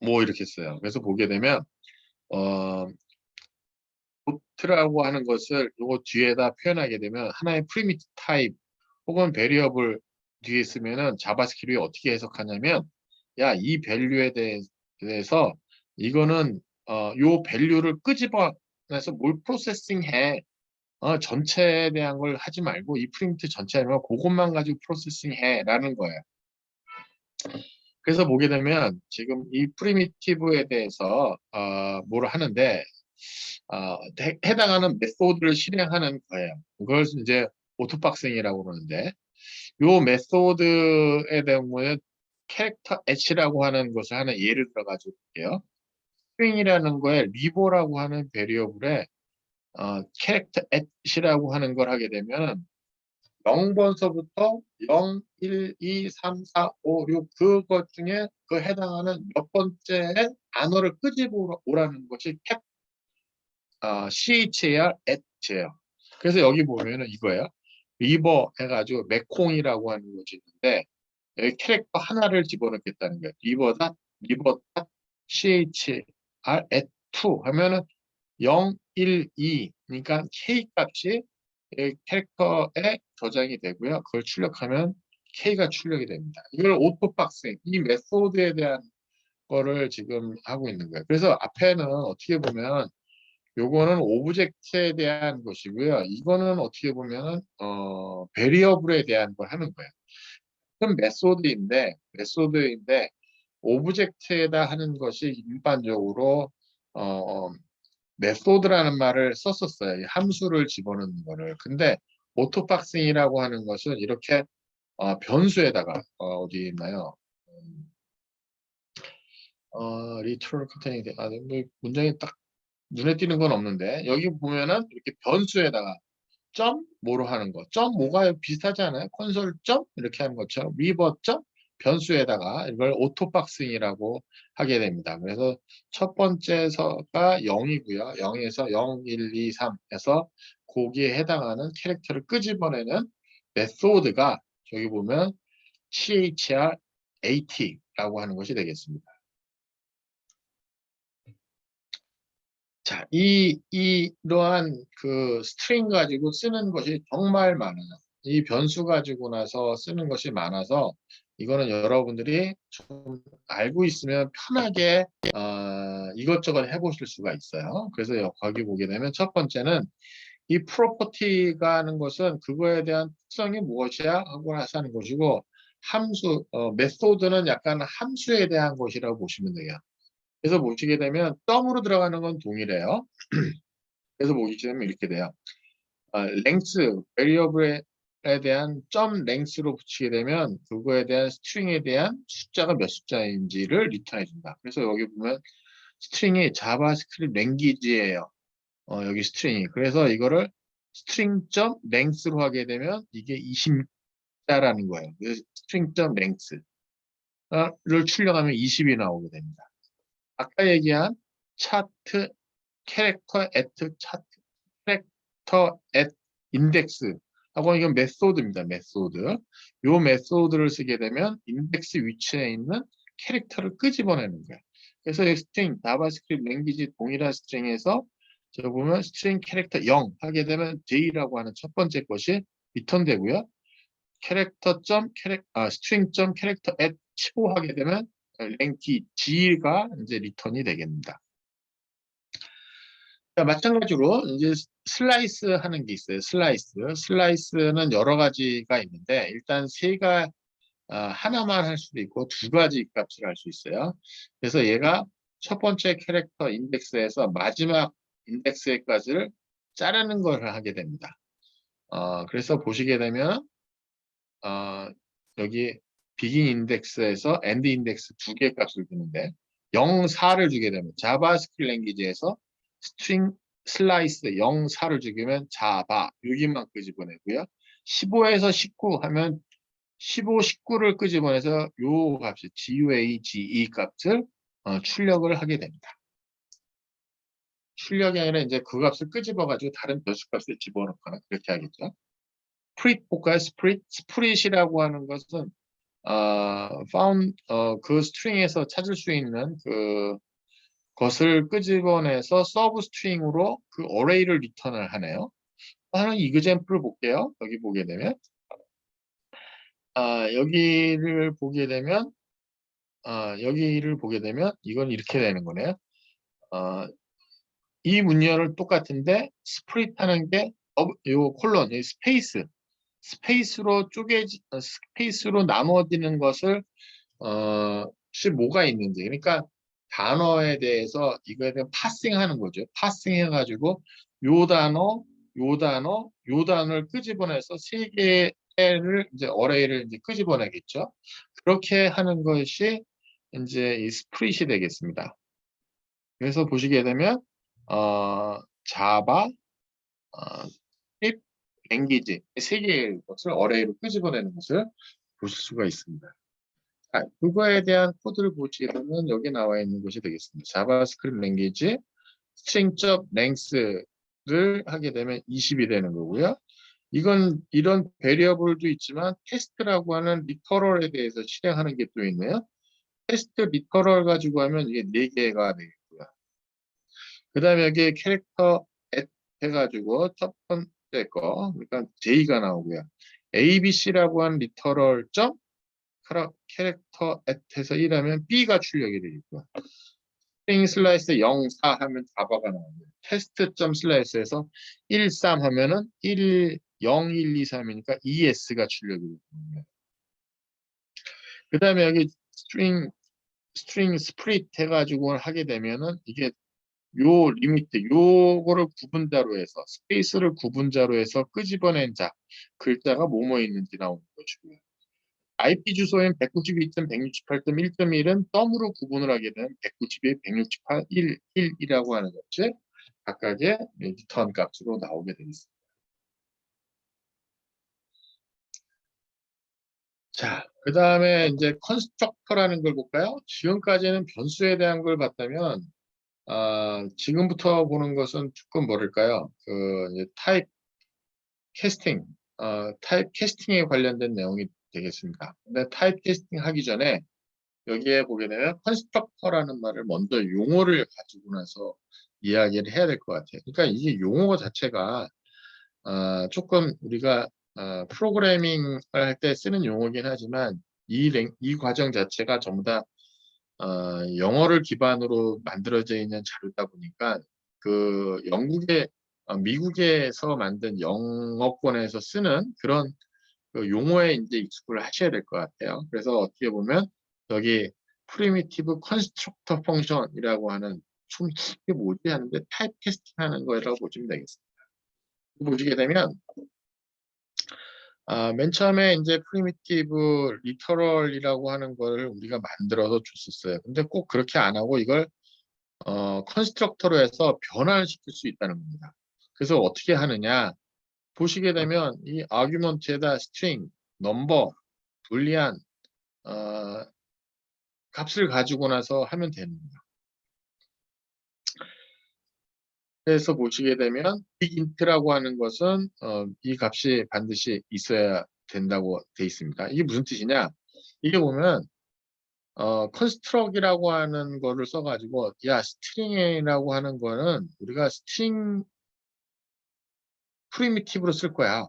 뭐 이렇게 써요. 그래서 보게 되면 도트라고 하는 것을 요거 뒤에다 표현하게 되면 하나의 프리미티브 타입 혹은 베리어블 뒤에 있으면은 자바스크립트이 어떻게 해석하냐면 야, 이 밸류에 대해서 이거는 요 밸류를 끄집어내서 뭘 프로세싱해. 전체에 대한 걸 하지 말고 이 프리미티브 전체에 대한 그것만 가지고 프로세싱해라는 거예요. 그래서 보게 되면 지금 이 프리미티브에 대해서 뭘 하는데 해당하는 메소드를 실행하는 거예요. 그걸 이제 오토박싱이라고 그러는데 요 메소드에 대한 거는 캐릭터 H라고 하는 것을 하나 예를 들어 가지고 볼게요. 스트링이라는 거에 리버라고 하는 베리어블에 캐릭터 H라고 하는 걸 하게 되면 0번서부터 0, 1, 2, 3, 4, 5, 6 그것 중에 그 해당하는 몇 번째 단어를 끄집어 오라는 것이 CHAR H예요. 그래서 여기 보면은 이거예요. 리버 해가지고 맥콩이라고 하는 것이 있는데 여기 캐릭터 하나를 집어넣겠다는 거예요. 리버 CHR at2 하면은 0, 1, 2 그러니까 K 값이 캐릭터에 저장이 되고요. 그걸 출력하면 K가 출력이 됩니다. 이걸 오토박싱, 이 메소드에 대한 거를 지금 하고 있는 거예요. 그래서 앞에는 어떻게 보면 요거는 오브젝트에 대한 것이고요. 이거는 어떻게 보면은 베리어블에 대한 걸 하는 거예요. 그럼 메소드인데 오브젝트에다 하는 것이 일반적으로 메소드라는 말을 썼었어요. 이 함수를 집어넣는 거를. 근데 오토박싱이라고 하는 것은 이렇게 변수에다가 어디 있나요? 리트럴 컨테이닝 뭐 문장이 딱 눈에 띄는 건 없는데 여기 보면은 이렇게 변수에다가 점 뭐로 하는 거. 점 뭐가 비슷하지 않아요? 콘솔 점 이렇게 하는 것처럼 리버 점 변수에다가 이걸 오토박싱이라고 하게 됩니다. 그래서 첫 번째서가 0이고요. 0에서 0, 1, 2, 3에서 거기에 해당하는 캐릭터를 끄집어내는 메소드가 저기 보면 CHR AT라고 하는 것이 되겠습니다. 자, 이러한 그 스트링 가지고 쓰는 것이 정말 많아요. 이 변수 가지고 나서 쓰는 것이 많아서 이거는 여러분들이 좀 알고 있으면 편하게 이것저것 해보실 수가 있어요. 그래서 거기 보게 되면 첫 번째는 이 프로퍼티가 하는 것은 그거에 대한 특성이 무엇이야 하고 나서 하는 것이고 메소드는 약간 함수에 대한 것이라고 보시면 돼요. 그래서 보시게 되면 점으로 들어가는 건 동일해요. 그래서 보시게 되면 이렇게 돼요. 랭스, 베리어블에 대한 점 랭스로 붙이게 되면 그거에 대한 스트링에 대한 숫자가 몇 숫자인지를 리턴해 준다. 그래서 여기 보면 스트링이 자바스크립트 랭귀지예요. 여기 스트링이. 그래서 이거를 스트링 점 랭스로 하게 되면 이게 20자라는 거예요. 그래서 스트링 점 랭스를 출력하면 20이 나오게 됩니다. 아까 얘기한 차트 캐릭터 애트 차트 캐릭터 앳 인덱스 하고 이건 메소드입니다. 메소드. 요 메소드를 쓰게 되면 인덱스 위치에 있는 캐릭터를 끄집어내는 거예요. 그래서 이 스트링 자바스크립트 랭귀지 동일한 스트링에서 저 보면 스트링 캐릭터 0 하게 되면 J라고 하는 첫 번째 것이 리턴되고요. 스트링 점 캐릭터 앳 15 하게 되면 랭키 G가 이제 리턴이 되겠습니다. 마찬가지로 이제 슬라이스 하는 게 있어요. 슬라이스는 여러 가지가 있는데 일단 하나만 할 수도 있고 두 가지 값을 할 수 있어요. 그래서 얘가 첫 번째 캐릭터 인덱스에서 마지막 인덱스의 값을 자르는 걸 하게 됩니다. 그래서 보시게 되면 여기 비긴 인덱스에서 엔드 인덱스 두 개의 값을 주는데 0, 4를 주게 되면 자바스크립트 랭귀지에서 스트링 슬라이스 0, 4를 주기면 자바 여기만 끄집어내고요. 15에서 19 하면 15, 19를 끄집어내서 요 값이 GUA, GE 값을 출력을 하게 됩니다. 출력이 아니라 이제 그 값을 끄집어가지고 다른 변수 값을 집어넣거나 그렇게 하겠죠. 스프릿 볼까요? 스프릿이라고 하는 것은 그 스트링에서 찾을 수 있는 그 것을 끄집어내서 서브 스트링으로 그 어레이를 리턴을 하네요. 하는 이그젬플을 볼게요. 여기 보게 되면 여기를 보게 되면 이건 이렇게 되는 거네요. 이 문열은 똑같은데 스프릿 하는 게 요 콜론, 이 스페이스로 나눠지는 것을 혹시 뭐가 있는지, 그러니까 단어에 대해서 이거에 대한 파싱하는 거죠. 파싱해가지고 요 단어, 요 단어, 요 단어를 끄집어내서 세 개를 이제 어레이를 이제 끄집어내겠죠. 그렇게 하는 것이 이제 이 스프릿이 되겠습니다. 그래서 보시게 되면 자바, 스크립트, 랭귀지 세 개의 것을 어레이로 끄집어내는 것을 보실 수가 있습니다. 그거에 대한 코드를 보시게 되면 여기 나와 있는 것이 되겠습니다. 자바스크립트 랭귀지 string length를 하게 되면 20이 되는 거고요. 이런 베리어블도 있지만 테스트라고 하는 리터럴에 대해서 실행하는 게 또 있네요. 테스트 리터럴 가지고 하면 이게 4개가 되겠고요. 그 다음에 여기 캐릭터 해가지고 첫 번째 거, 그러니까 J가 나오고요. ABC라고 하는 리터럴 점 캐릭터 해서 1하면 B가 출력이 되겠고요. 스트링 슬라이스 0, 4 하면 자바가 나오고요. 테스트 점 슬라이스에서 1, 3 하면은 0, 1, 2, 3이니까 ES가 출력이 되거든요. 그 다음에 여기 스트링 스프릿 해가지고 하게 되면은 이게 요 리미트, 요거를 구분자로 해서, 스페이스를 구분자로 해서 끄집어낸 글자가 뭐뭐 있는지 나오는 것이고요. IP 주소인 192.168.1.1은 덤으로 구분을 하게 되면 192, 168, 1이라고 하는 것이 각각의 리턴 값으로 나오게 되겠습니다. 자, 그 다음에 이제 컨스트럭터라는 걸 볼까요? 지금까지는 변수에 대한 걸 봤다면, 지금부터 보는 것은 조금 뭐랄까요? 이제 타입 캐스팅에 관련된 내용이 되겠습니다. 근데 타입 캐스팅 하기 전에 여기에 보게 되면 컨스트럭터라는 말을 먼저 용어를 가지고 나서 이야기를 해야 될 것 같아요. 그러니까 이게 용어 자체가 조금 우리가 프로그래밍을 할 때 쓰는 용어긴 하지만 이 과정 자체가 전부 다 영어를 기반으로 만들어져 있는 자료다 보니까 그 미국에서 만든 영어권에서 쓰는 그런 그 용어에 이제 익숙을 하셔야 될 것 같아요. 그래서 어떻게 보면 여기 프리미티브 컨스트럭터 펑션이라고 하는 이게 뭐지 하는데 타입 캐스팅 하는 거라고 보시면 되겠습니다. 보시게 되면 맨 처음에 이제 프리미티브 리터럴이라고 하는 걸 우리가 만들어서 줬었어요. 근데 꼭 그렇게 안 하고 이걸 컨스트럭터로 해서 변환을 시킬 수 있다는 겁니다. 그래서 어떻게 하느냐 보시게 되면 이 아규먼트에다 스트링, 넘버, 불리한 값을 가지고 나서 하면 됩니다. 그래서 보시게 되면 빅인트라고 하는 것은 이 값이 반드시 있어야 된다고 돼 있습니다. 이게 무슨 뜻이냐? 이게 보면 컨스트럭이라고 하는 거를 써가지고 스트링이라고 하는 거는 우리가 스트링 프리미티브로 쓸 거야.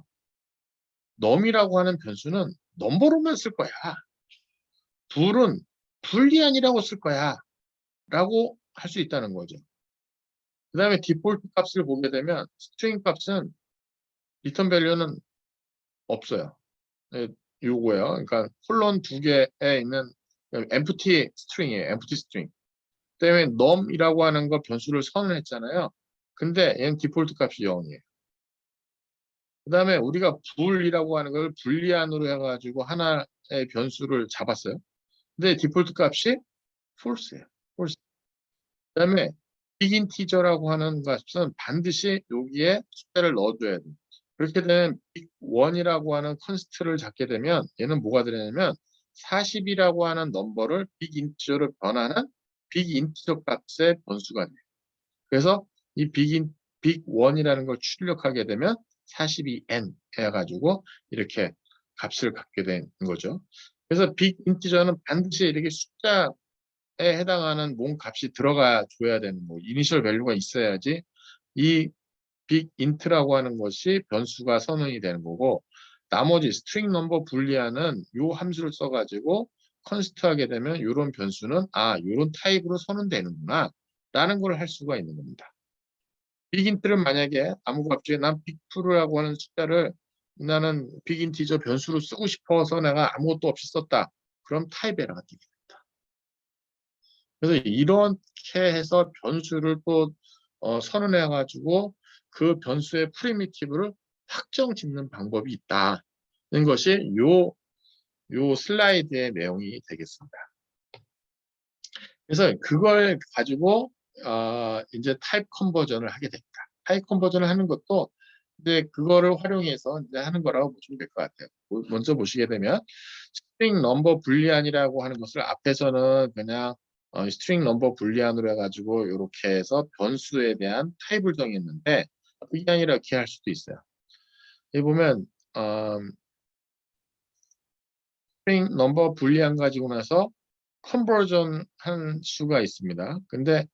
num이라고 하는 변수는 넘버로만 쓸 거야. 불은 불리안이라고 쓸 거야. 라고 할 수 있다는 거죠. 그 다음에 디폴트 값을 보게 되면 스트링 값은 리턴 밸류는 없어요. 네, 요거예요. 그러니까 콜론 2개에 있는 empty string이에요. empty string. 때문에 num이라고 하는 거 변수를 선언했잖아요. 근데 얘는 디폴트 값이 0이에요. 그 다음에 우리가 불이라고 하는 걸 불리안으로 해가지고 하나의 변수를 잡았어요. 근데 디폴트 값이 false예요. false. 그 다음에 빅인티저라고 하는 것은 반드시 여기에 숫자를 넣어줘야 돼요. 그렇게 되면 빅1이라고 하는 컨스트를 잡게 되면 얘는 뭐가 되냐면 40이라고 하는 넘버를 빅인티저로 변하는 빅인티저 값의 변수가 돼요. 그래서 이 빅1이라는 걸 출력하게 되면 42n 해가지고 이렇게 값을 갖게 된 거죠. 그래서 빅인티저는 반드시 이렇게 숫자 해당하는 몽 값이 들어가 줘야 되는 뭐 이니셜 밸류가 있어야지 이 빅 인트라고 하는 것이 변수가 선언이 되는 거고, 나머지 스트링 넘버 불리안은 요 함수를 써가지고 컨스트 하게 되면 이런 변수는 요런 타입으로 선언되는구나 라는 걸 할 수가 있는 겁니다. 빅 인트는 만약에 아무 값 중에 난 빅2라고 하는 숫자를 나는 빅 인티저 변수로 쓰고 싶어서 내가 아무것도 없이 썼다. 그럼 타입 에러가 뜹니다. 그래서 이렇게 해서 변수를 또 선언해 가지고 그 변수의 프리미티브를 확정 짓는 방법이 있다는 것이 요 슬라이드의 내용이 되겠습니다. 그래서 그걸 가지고 이제 타입 컨버전을 하게 됩니다. 타입 컨버전을 하는 것도 이제 그거를 활용해서 이제 하는 거라고 보시면 될 것 같아요. 먼저 보시게 되면 스트링 넘버 불리안이라고 하는 것을 앞에서는 그냥 스트링 넘버 불리안으로 해가지고 이렇게 해서 변수에 대한 타입을 정했는데 그게 아니라 이렇게 할 수도 있어요. 여기 보면 스트링 넘버 불리안 가지고 나서 컨버전 한 수가 있습니다. 근데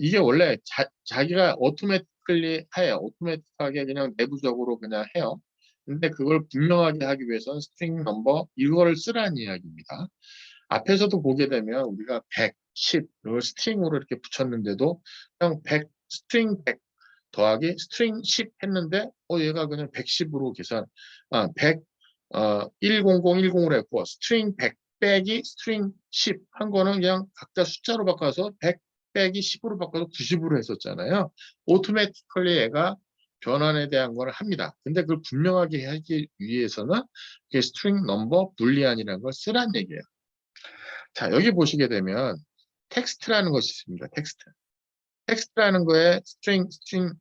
이게 원래 자기가 오토매틱하게 해요. 오토매틱하게 그냥 내부적으로 그냥 해요. 근데 그걸 분명하게 하기 위해서는 스트링 넘버 이거를 쓰라는 이야기입니다. 앞에서도 보게 되면 우리가 100, 10 이걸 스트링으로 이렇게 붙였는데도 그냥 100 스트링 100 더하기 스트링 10 했는데 얘가 그냥 110으로 계산 100 10010으로 했고 스트링 100 빼기 스트링 10 한 거는 그냥 각자 숫자로 바꿔서 100 빼기 10으로 바꿔서 90으로 했었잖아요. 오토매티컬리 얘가 변환에 대한 걸 합니다. 근데 그걸 분명하게 하기 위해서는 스트링 넘버 불리안이라는 걸 쓰란 얘기예요. 자, 여기 보시게 되면 텍스트라는 것이 있습니다. 텍스트라는 거에 스트링이라는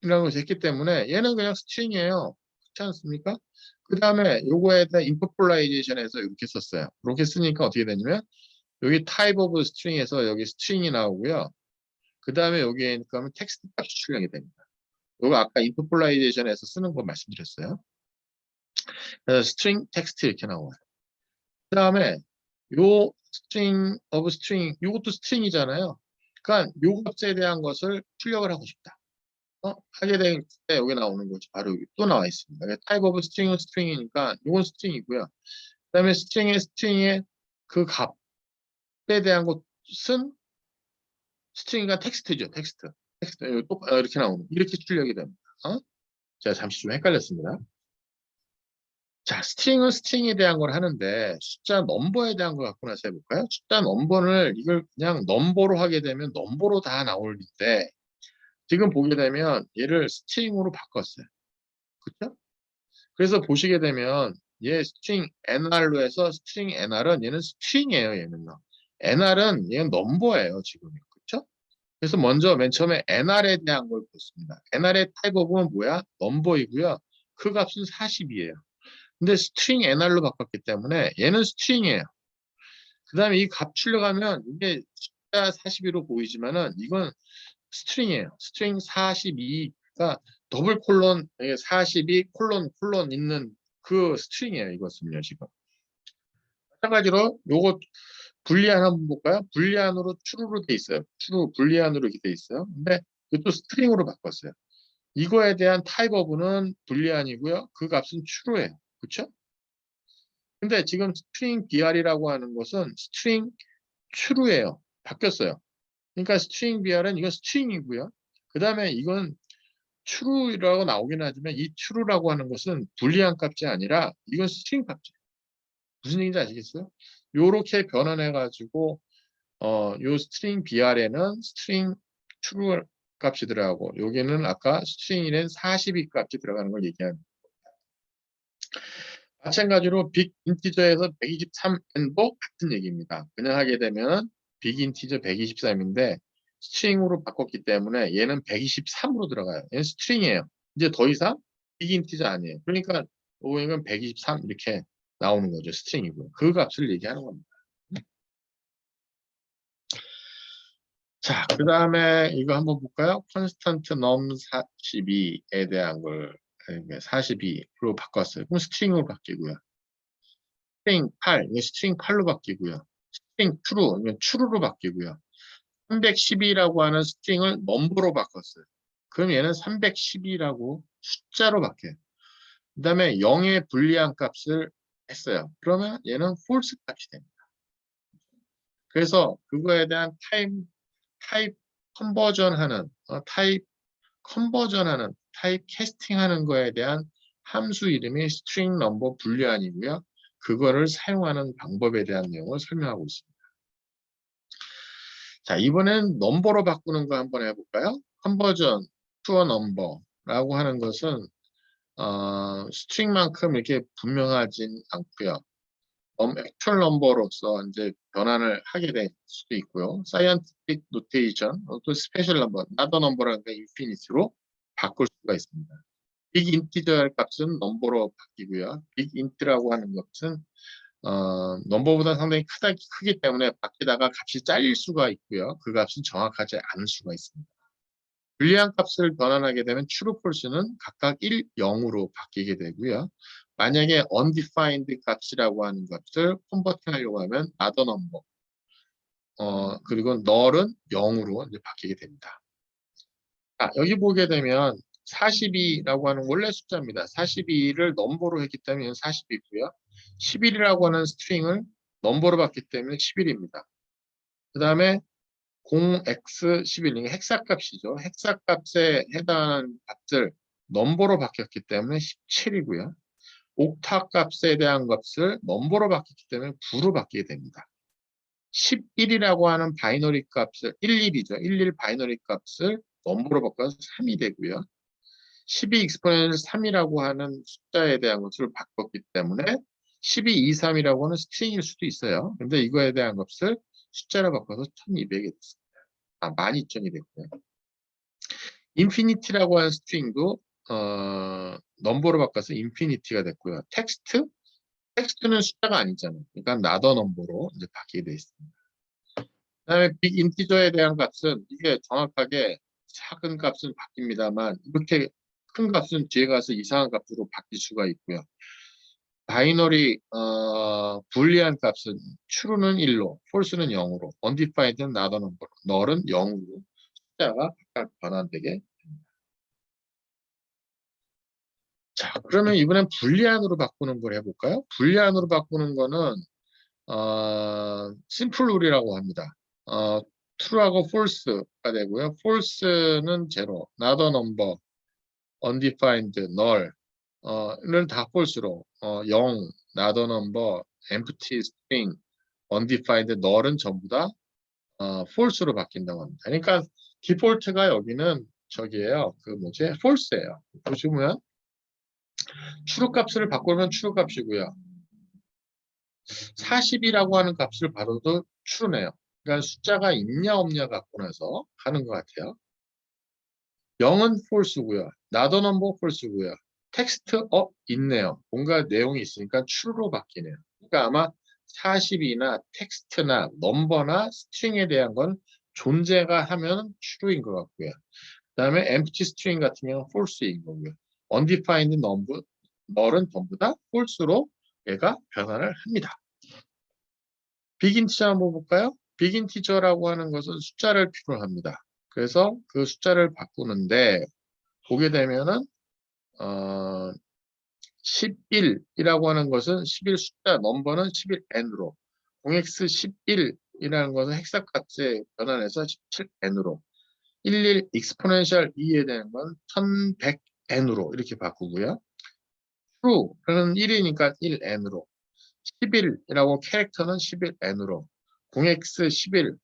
것이 있기 때문에 얘는 그냥 스트링이에요. 그렇지 않습니까? 그 다음에 요거에 대한 인터폴라이제이션에서 이렇게 썼어요. 이렇게 쓰니까 어떻게 되냐면 여기 type of string에서 여기 스트링이 나오고요. 그 다음에 여기에 가면 텍스트 값이 출력이 됩니다. 요거 아까 인터폴라이제이션에서 쓰는 거 말씀드렸어요. 그래서 스트링 텍스트 이렇게 나와요. 그 다음에 요 string of string 요것도 스트링이잖아요. 그러니까 요 값에 대한 것을 출력을 하고 싶다. 하게 될 때 여기 나오는 거지. 바로 여기 또 나와 있습니다. type of string은 string이니까 이건 string이고요. 그다음에 스트링의 그 값에 대한 것은 스트링이가 텍스트죠. 텍스트. 또 이렇게 나오는 이렇게 출력이 됩니다. 제가 잠시 좀 헷갈렸습니다. 자, 스트링은 스트링에 대한 걸 하는데 숫자 넘버에 대한 걸 갖고 나서 해볼까요? 숫자 넘버를 이걸 그냥 넘버로 하게 되면 넘버로 다 나올는데 지금 보게 되면 얘를 스트링으로 바꿨어요. 그렇죠? 그래서 보시게 되면 얘 스트링 nr로 해서 스트링 nr은 얘는 스트링이에요. 얘는요. nr은 얘는 넘버예요. 지금. 그렇죠? 그래서 먼저 맨 처음에 nr에 대한 걸 봤습니다. nr의 타입 오브는 뭐야? 넘버이고요. 그 값은 40이에요. 근데 스트링 nr로 바꿨기 때문에 얘는 스트링이에요. 그 다음에 이 값 출력하면 이게 숫자 42로 보이지만은 이건 스트링이에요. 스트링 42가 더블 콜론 42 콜론 있는 그 스트링이에요. 이것은요 지금. 마찬가지로 요거 불리안 한번 볼까요? 불리안으로 true로 돼 있어요. true 불리안으로 이렇게 돼 있어요. 근데 이것도 스트링으로 바꿨어요. 이거에 대한 타입 오브는 불리안이고요. 그 값은 true예요. 그렇죠? 근데 지금 스트링 br이라고 하는 것은 스트링 true예요. 바뀌었어요. 그러니까 스트링 br은 이건 스트링이고요. 그 다음에 이건 true라고 나오긴 하지만 이 true라고 하는 것은 불리한 값이 아니라 이건 스트링 값이에요. 무슨 얘기인지 아시겠어요? 요렇게 변환해 가지고 요 스트링 br에는 스트링 true 값이 들어가고 여기는 아까 스트링에는 42 값이 들어가는 걸 얘기하는 거예요. 마찬가지로 빅 인티저에서 123n도 같은 얘기입니다. 그냥 하게 되면 빅 인티저 123인데 스트링으로 바꿨기 때문에 얘는 123으로 들어가요. 얘는 스트링이에요. 이제 더 이상 빅 인티저 아니에요. 그러니까 이건 123 이렇게 나오는 거죠. 스트링이고요. 그 값을 얘기하는 겁니다. 자, 그 다음에 이거 한번 볼까요? const num 42에 대한 걸 42로 바꿨어요. 그럼 스트링으로 바뀌고요. 스트링 8, 이게 스트링 8로 바뀌고요. 스트링 true로 바뀌고요. 312라고 하는 스트링을 넘버로 바꿨어요. 그럼 얘는 312라고 숫자로 바뀌어요. 그 다음에 0의 불리한 값을 했어요. 그러면 얘는 false 값이 됩니다. 그래서 그거에 대한 타입 컨버전하는 타입 캐스팅하는 거에 대한 함수 이름이 string number 불리안이고요. 그거를 사용하는 방법에 대한 내용을 설명하고 있습니다. 자, 이번엔 넘버로 바꾸는 거 한번 해볼까요? 컨버전 to a number라고 하는 것은 스트링만큼 이렇게 분명하진 않고요. 액츄얼 넘버로서 이제 변환을 하게 될 수도 있고요. 사이언티픽 노테이션, 또 스페셜 넘버, 나더 넘버라는 게 인피니티로 바꿀 수가 있습니다. 빅 인티저 값은 넘버로 바뀌고요. 빅 인트라고 하는 것은 넘버보다 상당히 크기 때문에 바뀌다가 값이 잘릴 수가 있고요. 그 값은 정확하지 않을 수가 있습니다. 불리한 값을 변환하게 되면 true, false는 각각 1, 0으로 바뀌게 되고요. 만약에 undefined 값이라고 하는 것을 컨버팅하려고 하면 other number, 그리고 null은 0으로 이제 바뀌게 됩니다. 자, 여기 보게 되면 42라고 하는 원래 숫자입니다. 42를 넘버로 했기 때문에 40이고요. 11이라고 하는 스트링을 넘버로 봤기 때문에 11입니다. 그 다음에 0x11, 이게 헥사값이죠. 헥사값에 해당하는 값을 넘버로 바뀌었기 때문에 17이고요. 옥타 값에 대한 값을 넘버로 바뀌기 때문에 9로 바뀌게 됩니다. 11이라고 하는 바이너리 값을 11이죠. 11 바이너리 값을 넘버로 바꿔서 3이 되고요. 12 익스포넨셜 3이라고 하는 숫자에 대한 것을 바꿨기 때문에 1223이라고 하는 스트링일 수도 있어요. 근데 이거에 대한 값을 숫자로 바꿔서 1200이 됐습니다. 12000이 됐고요. 인피니티라고 하는 스트링도 넘버로 바꿔서 인피니티가 됐고요. 텍스트는 숫자가 아니잖아요. 그러니까 나더 넘버로 이제 바뀌게 되어 있습니다. 그다음에 빅 인티저에 대한 값은 이게 정확하게 작은 값은 바뀝니다만 이렇게 큰 값은 뒤에 가서 이상한 값으로 바뀔 수가 있고요. 바이너리 불리한 값은 true는 1로, false는 0으로, undefined는 not a number로, null은 0으로 숫자가 각각 변환되게. 자, 그러면 이번엔 불리안으로 바꾸는 걸 해볼까요? 불리안으로 바꾸는 거는 심플 룰이라고 합니다. true하고 false가 되고요. false는 0, not a number, undefined, null는 다 false로 0, not a number, empty string, undefined, null은 전부 다 false로 바뀐다고 합니다. 그러니까 디폴트가 여기는 저기예요. 그 뭐지? false예요. 보시면 true 값을 바꾸면 true 값이고요. 40이라고 하는 값을 받아도 true네요. 그러니까 숫자가 있냐 없냐 갖고 나서 하는 것 같아요. 0은 false고요. not a number false고요. 텍스트 있네요. 뭔가 내용이 있으니까 true로 바뀌네요. 그러니까 아마 40이나 텍스트나 넘버나 스트링에 대한 건 존재가 하면 true인 것 같고요. 그 다음에 empty string 같은 경우는 false인 거고요. undefined number, null은 전부 다 false로 얘가 변환을 합니다. 빅 인티저 한번 볼까요? 빅 인티저라고 하는 것은 숫자를 필요로 합니다. 그래서 그 숫자를 바꾸는데 보게 되면은 11이라고 하는 것은 11 숫자 넘버는 11n으로 0x11이라는 것은 헥사값에 변환해서 17n으로 11 익스포넨셜 2에 대한 건 1100n으로 이렇게 바꾸고요. true는 1이니까 1n으로 11이라고 캐릭터는 11n으로 0x11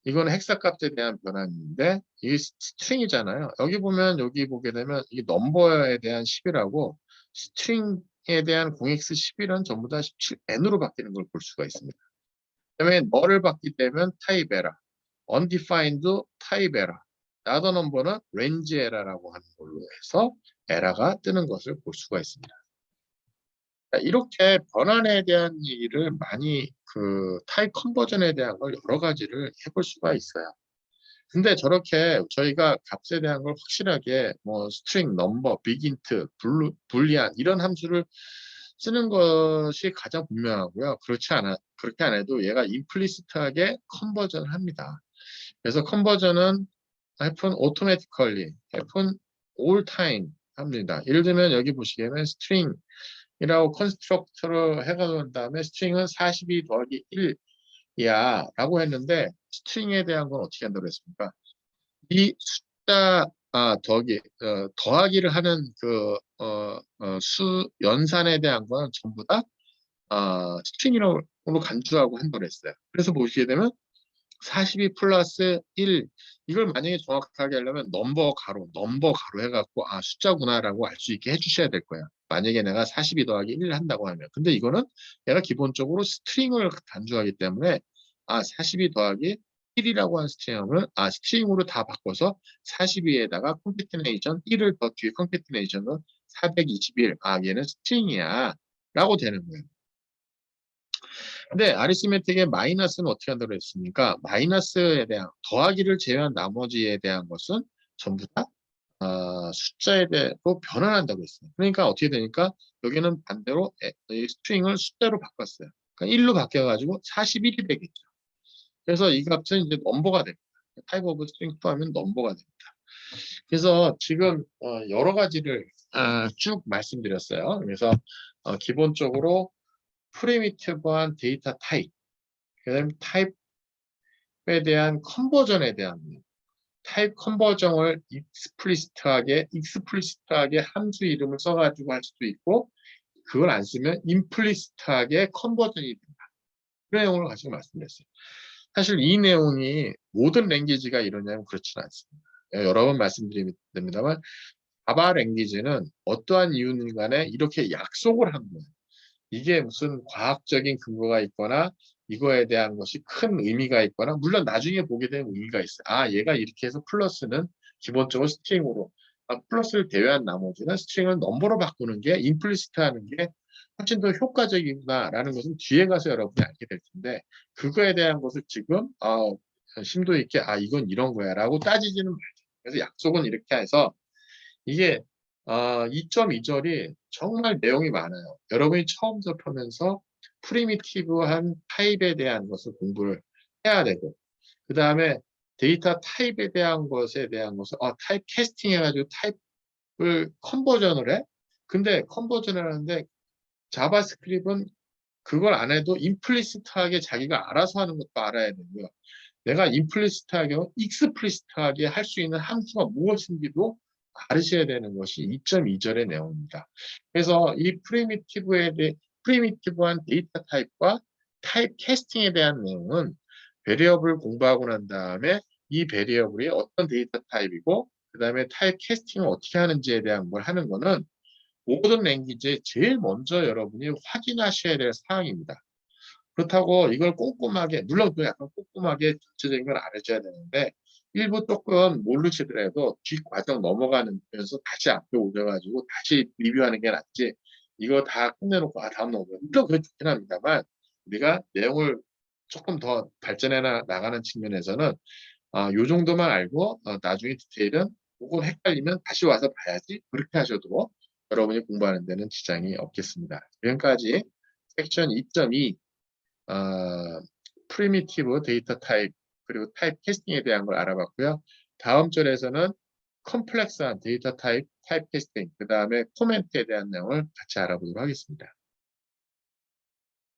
이건 헥사값에 대한 변환인데 이게 스트링이잖아요. 여기 보면 여기 보게 되면 이게 넘버에 대한 10이라고 스트링에 대한 0x11은 전부 다 17n으로 바뀌는 걸 볼 수가 있습니다. 그다음에 너를 바뀌기 때문에 타입 에러, undefined 타입 에러, not a number는 range 에러라고 하는 걸로 해서 에러가 뜨는 것을 볼 수가 있습니다. 이렇게 변환에 대한 얘기를 많이 그 타입 컨버전에 대한 걸 여러 가지를 해볼 수가 있어요. 근데 저렇게 저희가 값에 대한 걸 확실하게 뭐 스트링, 넘버, 빅인트, 불리안 이런 함수를 쓰는 것이 가장 분명하고요. 그렇게 안 해도 얘가 임플리시트하게 컨버전을 합니다. 그래서 컨버전은 happen automatically, happen all time 합니다. 예를 들면 여기 보시기에는 string이라고 컨스트럭터를 해가지고 다음에 string은 42 더하기 1이야 라고 했는데 string에 대한 건 어떻게 한다고 했습니까? 이 숫자 더하기를 하는 수 연산에 대한 건 전부 다 스트링으로 간주하고 한다고 했어요. 그래서 보시게 되면 42 플러스 1 이걸 만약에 정확하게 하려면 넘버 가로 해갖고 숫자구나라고 알 수 있게 해주셔야 될 거예요. 만약에 내가 42 더하기 1을 한다고 하면. 근데 이거는 내가 기본적으로 스트링을 간주하기 때문에 42 더하기 1이라고 한 스트링으로 다 바꿔서 42에다가 컴패티네이션 1을 더 뒤에 컴패티네이션은 421. 얘는 스트링이야 라고 되는 거예요. 근데 아리스메틱의 마이너스는 어떻게 한다고 했습니까? 마이너스에 대한 더하기를 제외한 나머지에 대한 것은 전부 다 숫자에 대로 변환한다고 했어요. 그러니까 어떻게 되니까 여기는 반대로 이 스트링을 숫자로 바꿨어요. 그러니까 1로 바뀌어가지고 41이 되겠죠. 그래서 이 값은 이제 넘버가 됩니다. 타입 오브 스트링 하면 넘버가 됩니다. 그래서 지금 여러 가지를 쭉 말씀드렸어요. 그래서 기본적으로 프리미티브한 데이터 타입, 그다음에 타입에 대한 컨버전에 대한 타입 컨버전을 익스플리시트하게 함수 이름을 써가지고 할 수도 있고 그걸 안 쓰면 임플리시트하게 컨버전이 된다. 그런 내용을 가지고 말씀드렸어요. 사실 이 내용이 모든 랭귀지가 이러냐면 그렇지는 않습니다. 여러 번 말씀드립니다만 자바 랭귀지는 어떠한 이유는 간에 이렇게 약속을 하는 거예요. 이게 무슨 과학적인 근거가 있거나 이거에 대한 것이 큰 의미가 있거나 물론 나중에 보게 되면 의미가 있어요. 얘가 이렇게 해서 플러스는 기본적으로 스트링으로 플러스를 제외한 나머지는 스트링을 넘버로 바꾸는 게 임플리시트 하는 게 훨씬 더 효과적이구나라는 것은 뒤에 가서 여러분이 알게 될 텐데 그거에 대한 것을 지금 심도 있게 이건 이런 거야 라고 따지지는 말죠. 그래서 약속은 이렇게 해서 이게 2.2절이 정말 내용이 많아요. 여러분이 처음 접하면서 프리미티브한 타입에 대한 것을 공부를 해야 되고 그 다음에 데이터 타입에 대한 것을 타입 캐스팅 해가지고 타입을 컨버전을 해. 근데 컨버전을 하는데 자바스크립트는 그걸 안 해도 임플리시트하게 자기가 알아서 하는 것도 알아야 되고요. 내가 임플리시트하게, 익스플리시트하게 할 수 있는 함수가 무엇인지도 알으셔야 되는 것이 2.2절의 내용입니다. 그래서 이 프리미티브한 데이터 타입과 타입 캐스팅에 대한 내용은 베리어블 공부하고 난 다음에 이 베리어블이 어떤 데이터 타입이고 그 다음에 타입 캐스팅을 어떻게 하는지에 대한 걸 하는 거는 모든 랭귀지에 제일 먼저 여러분이 확인하셔야 될 사항입니다. 그렇다고 이걸 꼼꼼하게, 물론 그 약간 꼼꼼하게 전체적인 걸 알아줘야 되는데, 일부 조금 모르시더라도 뒷과정 넘어가면서 다시 앞에 오셔가지고 다시 리뷰하는 게 낫지, 이거 다 끝내놓고, 다음 넘어가. 물론 그게 좋긴 합니다만, 우리가 내용을 조금 더 발전해 나가는 측면에서는, 요 정도만 알고, 나중에 디테일은 그거 헷갈리면 다시 와서 봐야지, 그렇게 하셔도 여러분이 공부하는 데는 지장이 없겠습니다. 지금까지 섹션 2.2, 프리미티브 데이터 타입 그리고 타입 캐스팅에 대한 걸 알아봤고요. 다음 절에서는 컴플렉스한 데이터 타입 캐스팅, 그 다음에 코멘트에 대한 내용을 같이 알아보도록 하겠습니다.